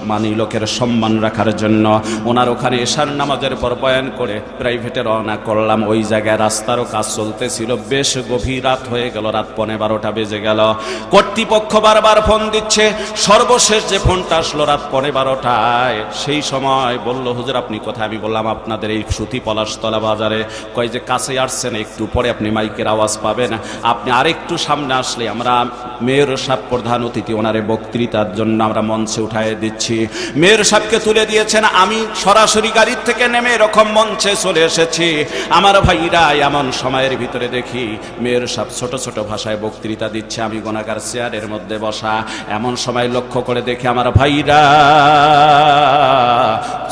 মানি লোকের সম্মান রাখার জন্য ওনার ওখানে এশার নামাজের পর বয়ান করে প্রাইভেটে রওনা করলাম। ওই জায়গায় রাস্তারও কাজ চলতেছিল, বেশ গভীর রাত হয়ে গেল, রাত 12:15 বেজে গেল। কর্তৃপক্ষ বারবার ফোন দিচ্ছে, সর্বশেষ যে ফোনটা আসলো রাত 12:15টায়, সেই সময় বলল, হুজুর আপনি কোথায়? আমি বললাম, আপনাদের এই সুতি পলাশতলা বাজারে। কয় যে কাছে আসছেন, একটু পরে আপনি মাইকের আওয়াজ পাবেন, আপনি আরেকটু সামনে আসলে আমরা মেয়র সাহেব প্রধান অতিথি, ওনারে বক্তৃতার জন্য আমরা মঞ্চে উঠায় দিচ্ছি। মেয়র সাহেবকে তুলে দিয়েছেন, আমি সরাসরি গাড়ির থেকে নেমে এরকম মঞ্চে চলে এসেছি। আমার ভাইরা এমন সময়ের ভিতরে দেখি মেয়র সাহেব ছোট ছোট ভাষায় বক্তৃতা দিচ্ছে, আমি গোনাগার চেয়ারের মধ্যে বসা। এমন সময় লক্ষ্য করে দেখি আমার ভাইরা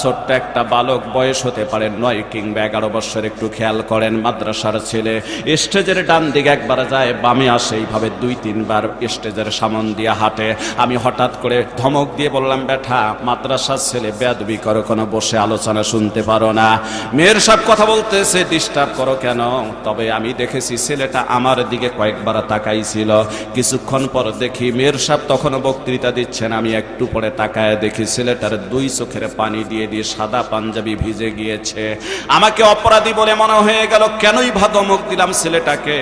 ছোট্ট একটা বালক, বয়স হতে পারে 9 কিংবা 11 বছর, একটু খেয়াল করেন। মাদ্রাসার ছেলে স্টেজের ডান দিকে একবার যায়, বামে আসে, এইভাবে 2-3 বার স্টেজের সামন দিয়ে হাঁটে। আমি হঠাৎ করে ধমক দিয়ে বললাম, বেটা মাদ্রাসার ছেলে, বেয়াদবি করো, কোনো বসে আলোচনা শুনতে পারো না? মেয়ের সব কথা বলতেছে, ডিস্টার্ব করো কেন? তবে আমি দেখেছি ছেলেটা আমার দিকে কয়েকবার তাকাইছিল। কিছুক্ষণ পর দেখি মেয়ের সব তখনও বক্তৃতা দিচ্ছেন, আমি একটু পরে তাকায় দেখি ছেলেটার 2 চোখের পানি দিয়ে দিয়ে সাদা পাঞ্জাবি ভিজে গিয়েছে। আমাকে অপরাধী বলে মনে হয়ে গেল, কেনই ধমক দিলাম ছেলেটাকে।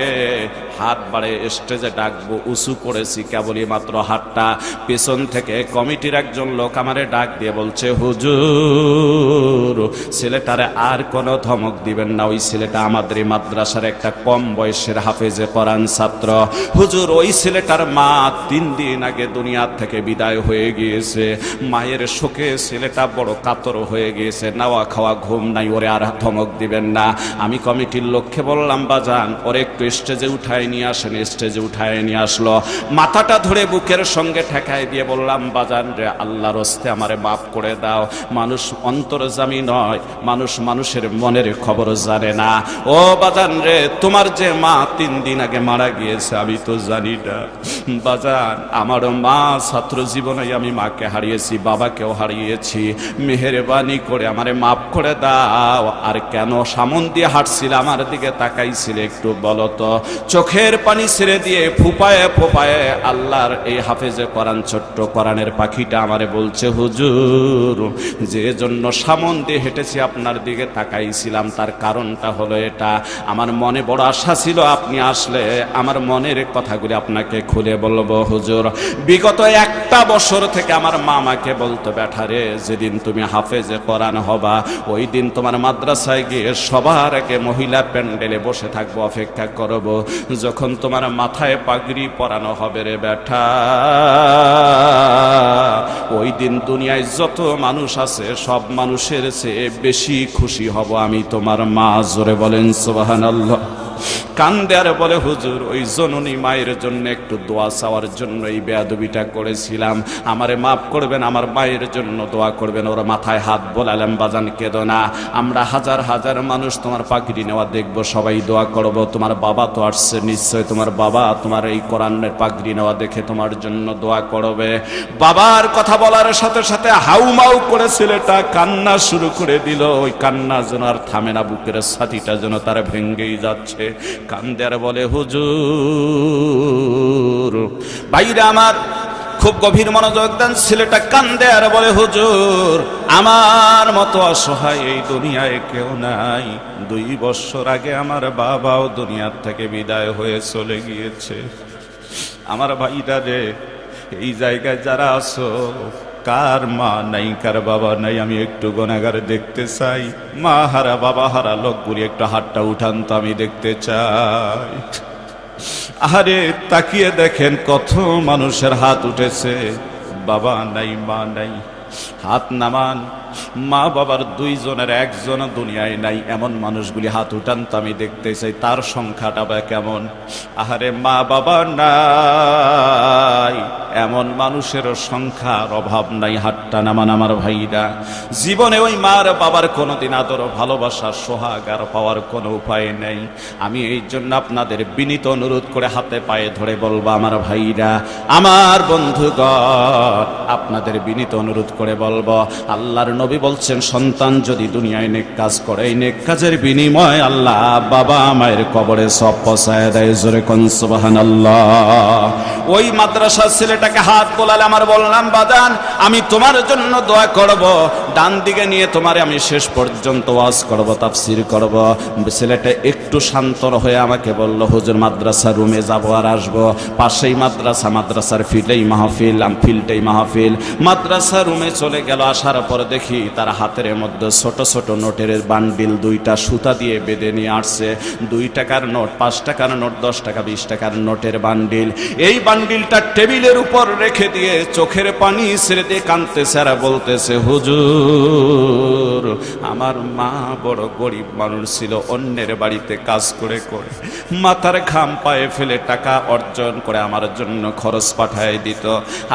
হাত বাড়ে স্টেজে ডাকবো, উঁচু করেছি, কেবলই মাত্র হাতটা পেছন থেকে কমিটির একজন লোক আমারে ডাক দিয়ে বলছে, হুজুর ছেলেটারে আর কোনো ধমক দিবেন না, ওই ছেলেটা আমাদের মাদ্রাসার একটা কম বয়সের হাফেজে কোরআন ছাত্র। হুজুর ওই ছেলেটার মা 3 দিন আগে দুনিয়ার থেকে বিদায় হয়ে গিয়েছে। মায়ের শোকে ছেলেটা বড় কাতর হয়ে গিয়েছে, নাওয়া খাওয়া ঘুম নাই, ওরে আর ধমক দিবেন না। আমি কমিটির লোককে বললাম, বাজান ওরে একটু স্টেজে উঠায় নিয়ে আসেন। স্টেজে উঠায় নিয়ে আসলো, মাথাটা ধরে বুকের সঙ্গে ঠেকায় দিয়ে বললাম, বাজান রে, আল্লাহর হস্তে আমারে মাফ করে দাও। মানুষ অন্তর্যামী নয়, মানুষ মানুষের মনের খবর জানে না। ও বাজান রে, তোমার যে মা 3 দিন আগে মারা গিয়েছে আমি তো জানি না। বাজান আমারও মা ছাত্র জীবনে আমি মাকে হারিয়েছি, বাবাকেও হারিয়েছি। মেহেরবানি করে আমারে মাফ করে দাও। আর কেন সামন দিয়ে হাঁটছিল, আমার দিকে তাকাইছিলে, একটু বলো তো? চোখের পানি ছেড়ে দিয়ে ফুপায়ে ফুপায়ে আল্লাহর এই হাফেজে কোরআন, ছোট্ট কোরআনের পাখিটা আমারে বলছে, হুজুর যে জন্য সামন দিয়ে হেঁটেছি আপনার দিকে তাকাইছিলাম, তার কারণটা হলো এটা, আমার মনে বড় আশা ছিল আপনি আসলে আমার মনের কথাগুলি আপনাকে খুলে বলবো। হুজুর বিগত 1টা বছর থেকে আমার মা আমাকে বলতো, বেটারে যেদিন তুমি হাফেজে কোরআন হবা, ওই দিন তোমার মাদ্রাসায় গিয়ে সবার আগে মহিলা প্যান্ডেলে বসে থাকবো, অপেক্ষা করব, যখন তোমার মাথায় পাগড়ি পরানো হবে রে বেটা, ওই দিন দুনিয়ায় যত মানুষ আছে সব মানুষের চেয়ে বেশি খুশি হব আমি তোমার মা। জোরে বলেন সুবহানাল্লাহ। কান্দে আর বলে, হুজুর ওই জননী মায়ের জন্য একটু দোয়া চাওয়ার জন্য এই বেয়াদবিটা করেছিলাম, আমারে মাফ করবেন, আমার মায়ের জন্য দোয়া করবেন। ওর মাথায় হাত বোলালাম, বাজান কেঁদো না, আমরা হাজার হাজার মানুষ তোমার পাগড়ি নেওয়া দেখবো, সবাই দোয়া করবো। তোমার বাবা তো আসছে, নিশ্চয় তোমার বাবা তোমার এই কোরআনের পাগড়ি নেওয়া দেখে তোমার জন্য দোয়া করবে। বাবার কথা বলার সাথে সাথে হাউমাউ করে ছেলেটা কান্না শুরু করে দিল। ওই কান্না যেন আর থামে না, বুকের ছাতিটা যেন তার ভেঙ্গেই যাচ্ছে। কান্দে আর বলে, হুজুর ভাইরা আমার খুব গভীর মনোযোগ দেন। ছেলেটা কান্দে আর বলে, হুজুর আমার মতো অসহায় এই দুনিয়ায় কেউ নাই। 2 বছর আগে আমার বাবাও দুনিয়ার থেকে বিদায় হয়ে চলে গিয়েছে। আমার ভাইরা রে, এই জায়গায় যারা আছো, কার মা নাই, কার বাবা নাই, আমি একটু গুনাহগার দেখতে চাই। মা হারা বাবা হারা লোকগুলি একটু হাতটা উঠান তো, আমি দেখতে চাই। আরে তাকিয়ে দেখেন কত মানুষের হাত উঠেছে, বাবা নাই মা নাই, হাত নামান। মা বাবার 2 জনের 1 জন দুনিয়ায় নাই, এমন মানুষগুলি হাত উঠান তো, আমি দেখতে চাই তার সংখ্যাটা বা কেমন। আহারে মা বাবা নাই, এমন মানুষের সংখ্যার অভাব নাই, হাতটা নামান আমার ভাইরা। জীবনে ওই মার বাবার কোনোদিন আদর ভালোবাসা সোহাগ আর পাওয়ার কোনো উপায় নেই। আমি এই জন্য আপনাদের বিনীত অনুরোধ করে হাতে পায়ে ধরে বলবো, আমার ভাইরা, আমার বন্ধুগণ, আপনাদের বিনীত অনুরোধ করে বলবো, আল্লাহর নবী বলছেন, সন্তান যদি দুনিয়ায় নেক কাজ করে, এই নেক কাজের বিনিময় আল্লাহ বাবা মায়ের কবরে সব পৌঁছায় দেয়। জোরে কোন সুবহানাল্লাহ। ওই মাদ্রাসার ছেলেটাকে হাত বোলালে আমার বললাম, বাজান আমি তোমার জন্য দোয়া করব, ডান দিকে নিয়ে তোমারে আমি শেষ পর্যন্ত ওয়াজ করব, তাফসীর করব। ছেলেটা একটু শান্ত হয়ে আমাকে বলল, হুজুর মাদ্রাসা রুমে যাব আর আসবো, পাশেই মাদ্রাসা, মাদ্রাসার ফিল্ডেই মাহফিল, ফিল্ডেই মাহফিল। মাদ্রাসা রুমে চলে গেল। আসার পর দেখি তার হাতের মধ্যে ছোট ছোট নোটের বান্ডিল 2টা সুতা দিয়ে বেঁধে নিয়ে আসছে। 2 টাকার নোট, 5 টাকার নোট, 10 টাকা 20 টাকার নোটের বান্ডিল। এই বান্ডিলটা টেবিলের উপর উপর রেখে দিয়ে চোখের পানি ছেড়ে দিয়ে কাঁদতেছে আর বলতেছে, হুজুর আমার মা বড় গরিব মানুষ ছিল, অন্যের বাড়িতে কাজ করে করে মাথার ঘাম পায়ে ফেলে টাকা অর্জন করে আমার জন্য খরচ পাঠায় দিত।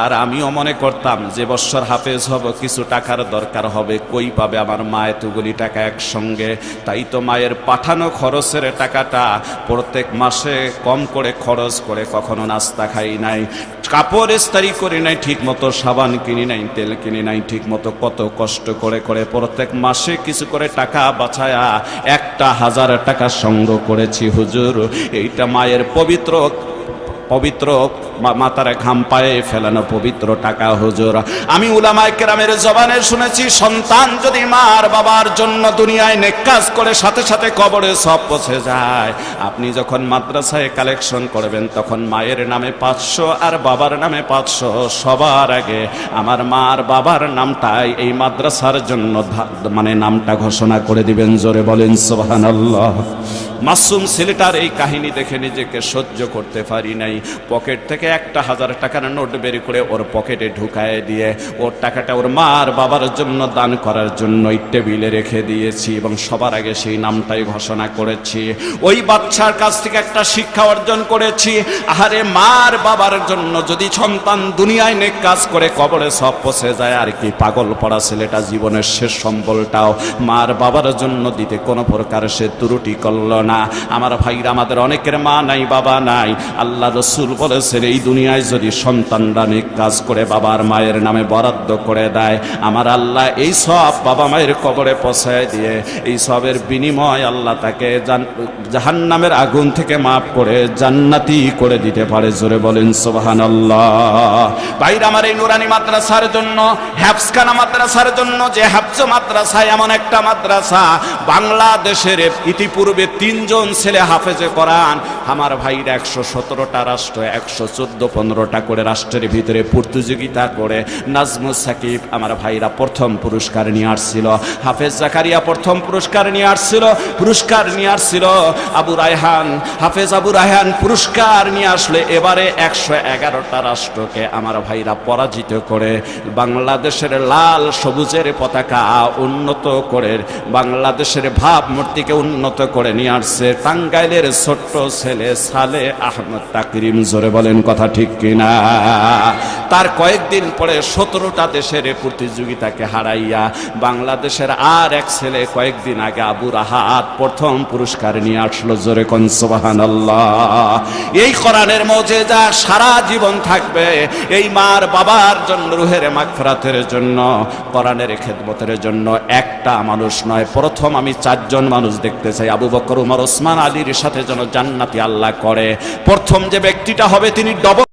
আর আমিও মনে করতাম যে বছর হাফেজ হব কিছু টাকার দরকার হবে, কই পাবে আমার মা এতগুলি টাকা একসঙ্গে। তাই তো মায়ের পাঠানো খরচের টাকাটা প্রত্যেক মাসে কম করে খরচ করে কখনো নাস্তা খাই নাই, কাপড় ইস্তারি করি নাই, ঠিক মতো সাবান কিনি নাই, তেল কিনি নাই ঠিক মতো, কত কষ্ট করে করে প্রত্যেক মাসে কিছু করে টাকা বাঁচায়া 1,000 টাকা সংগ্রহ করেছি হুজুর। এইটা মায়ের পবিত্র মাতার ঘাম পায়ে ফেলানো পবিত্র টাকা হুজুর। আমি উলামায়ে কেরামের জবানে শুনেছি, সন্তান যদি মার বাবার জন্য দুনিয়ায় নেক কাজ করে সাথে সাথে কবরে সব পৌঁছে যায়। আপনি যখন মাদ্রাসায় কালেকশন করবেন তখন মায়ের নামে 500 আর বাবার নামে 500, সবার আগে আমার মার বাবার নামটাই এই মাদ্রাসার জন্য মানে নামটা ঘোষণা করে দিবেন। জোরে বলেন সুবহানাল্লাহ। মাসুম ছেলেটার এই কাহিনী দেখে নিজেকে সহ্য করতে পারি নাই। পকেট থেকে 1,000 টাকার নোট বের করে ওর পকেটে ঢুকায় দিয়ে ওর টাকাটা ওর মার বাবার জন্য দান করার জন্য টেবিলে রেখে দিয়েছি এবং সবার আগে সেই নামটাই ঘোষণা করেছি। ওই বাচ্চার কাছ থেকে একটা শিক্ষা অর্জন করেছি, আহারে মার বাবার জন্য যদি সন্তান দুনিয়ায় নেক কাজ করে কবরে সব পৌঁছে যায়, আর কি পাগল পড়া ছেলেটা জীবনের শেষ সম্বলটাও মার বাবার জন্য দিতে কোনো প্রকার সে ত্রুটি করল না। আমার ভাইরা, আমাদের অনেকের মা নাই বাবা নাই। আল্লাহ রসুল বলেছেন, এই দুনিয়ায় যদি সন্তানরা নেক কাজ করে বাবার মায়ের নামে বরাদ্দ করে দেয়, আমার আল্লাহ এই সব বাবা মায়ের কবরে পৌঁছায় দিয়ে এই সবের বিনিময় আল্লাহ তাকে জাহান্নামের আগুন থেকে মাফ করে জান্নাতি করে দিতে পারে। জোরে বলেন সুবহানাল্লাহ। ভাইরা আমার, এই নুরানি মাদ্রাসার জন্য, হেফজখানা মাদ্রাসার জন্য, যে হেফজ মাদ্রাসা এমন একটা মাদ্রাসা বাংলাদেশের ইতিপূর্বে 3 জন ছেলে হাফেজে কোরআন। আমার ভাইরা 117টা রাষ্ট্র, 114-15টা করে রাষ্ট্রের ভিতরে প্রতিযোগিতা করে নাজমুস সাকিব আমার ভাইরা প্রথম পুরস্কার নিয়ে আসছিল, হাফেজ জাকারিয়া প্রথম পুরস্কার নিয়ে আসছিল, আবু রায়হান, হাফেজ আবু রায়হান পুরস্কার নিয়ে আসলে এবারে 111টা রাষ্ট্রকে আমার ভাইরা পরাজিত করে বাংলাদেশের লাল সবুজের পতাকা উন্নত করে, বাংলাদেশের ভাবমূর্তিকে উন্নত করে নিয়ে আসছে টাঙ্গাইলের ছোট্ট ছেলে সালে আহমদ তাকরিম। জোরে বলেন কথা ঠিক কিনা? তার কয়েকদিন পরে 17টা দেশের প্রতিযোগিতাকে হারাইয়া বাংলাদেশের আর এক ছেলে কয়েকদিন আগে আবু রাহাত প্রথম পুরস্কার নিয়ে আসলো। জোরে কোন সুবহানাল্লাহ। এই কোরআনের মুজিজা সারা জীবন থাকবে। এই মার বাবার জন্য, রুহের মাগফিরাতের জন্য, কোরআনের খেদমতের জন্য একটা মানুষ নয়, প্রথম আমি 4 জন মানুষ দেখতে চাই। আবু বকর, উমর, ওসমান, আলীর সাথে যেন জান্নাতি আল্লাহ করে। প্রথম যে ব্যক্তিটা হবে তিনি ডবল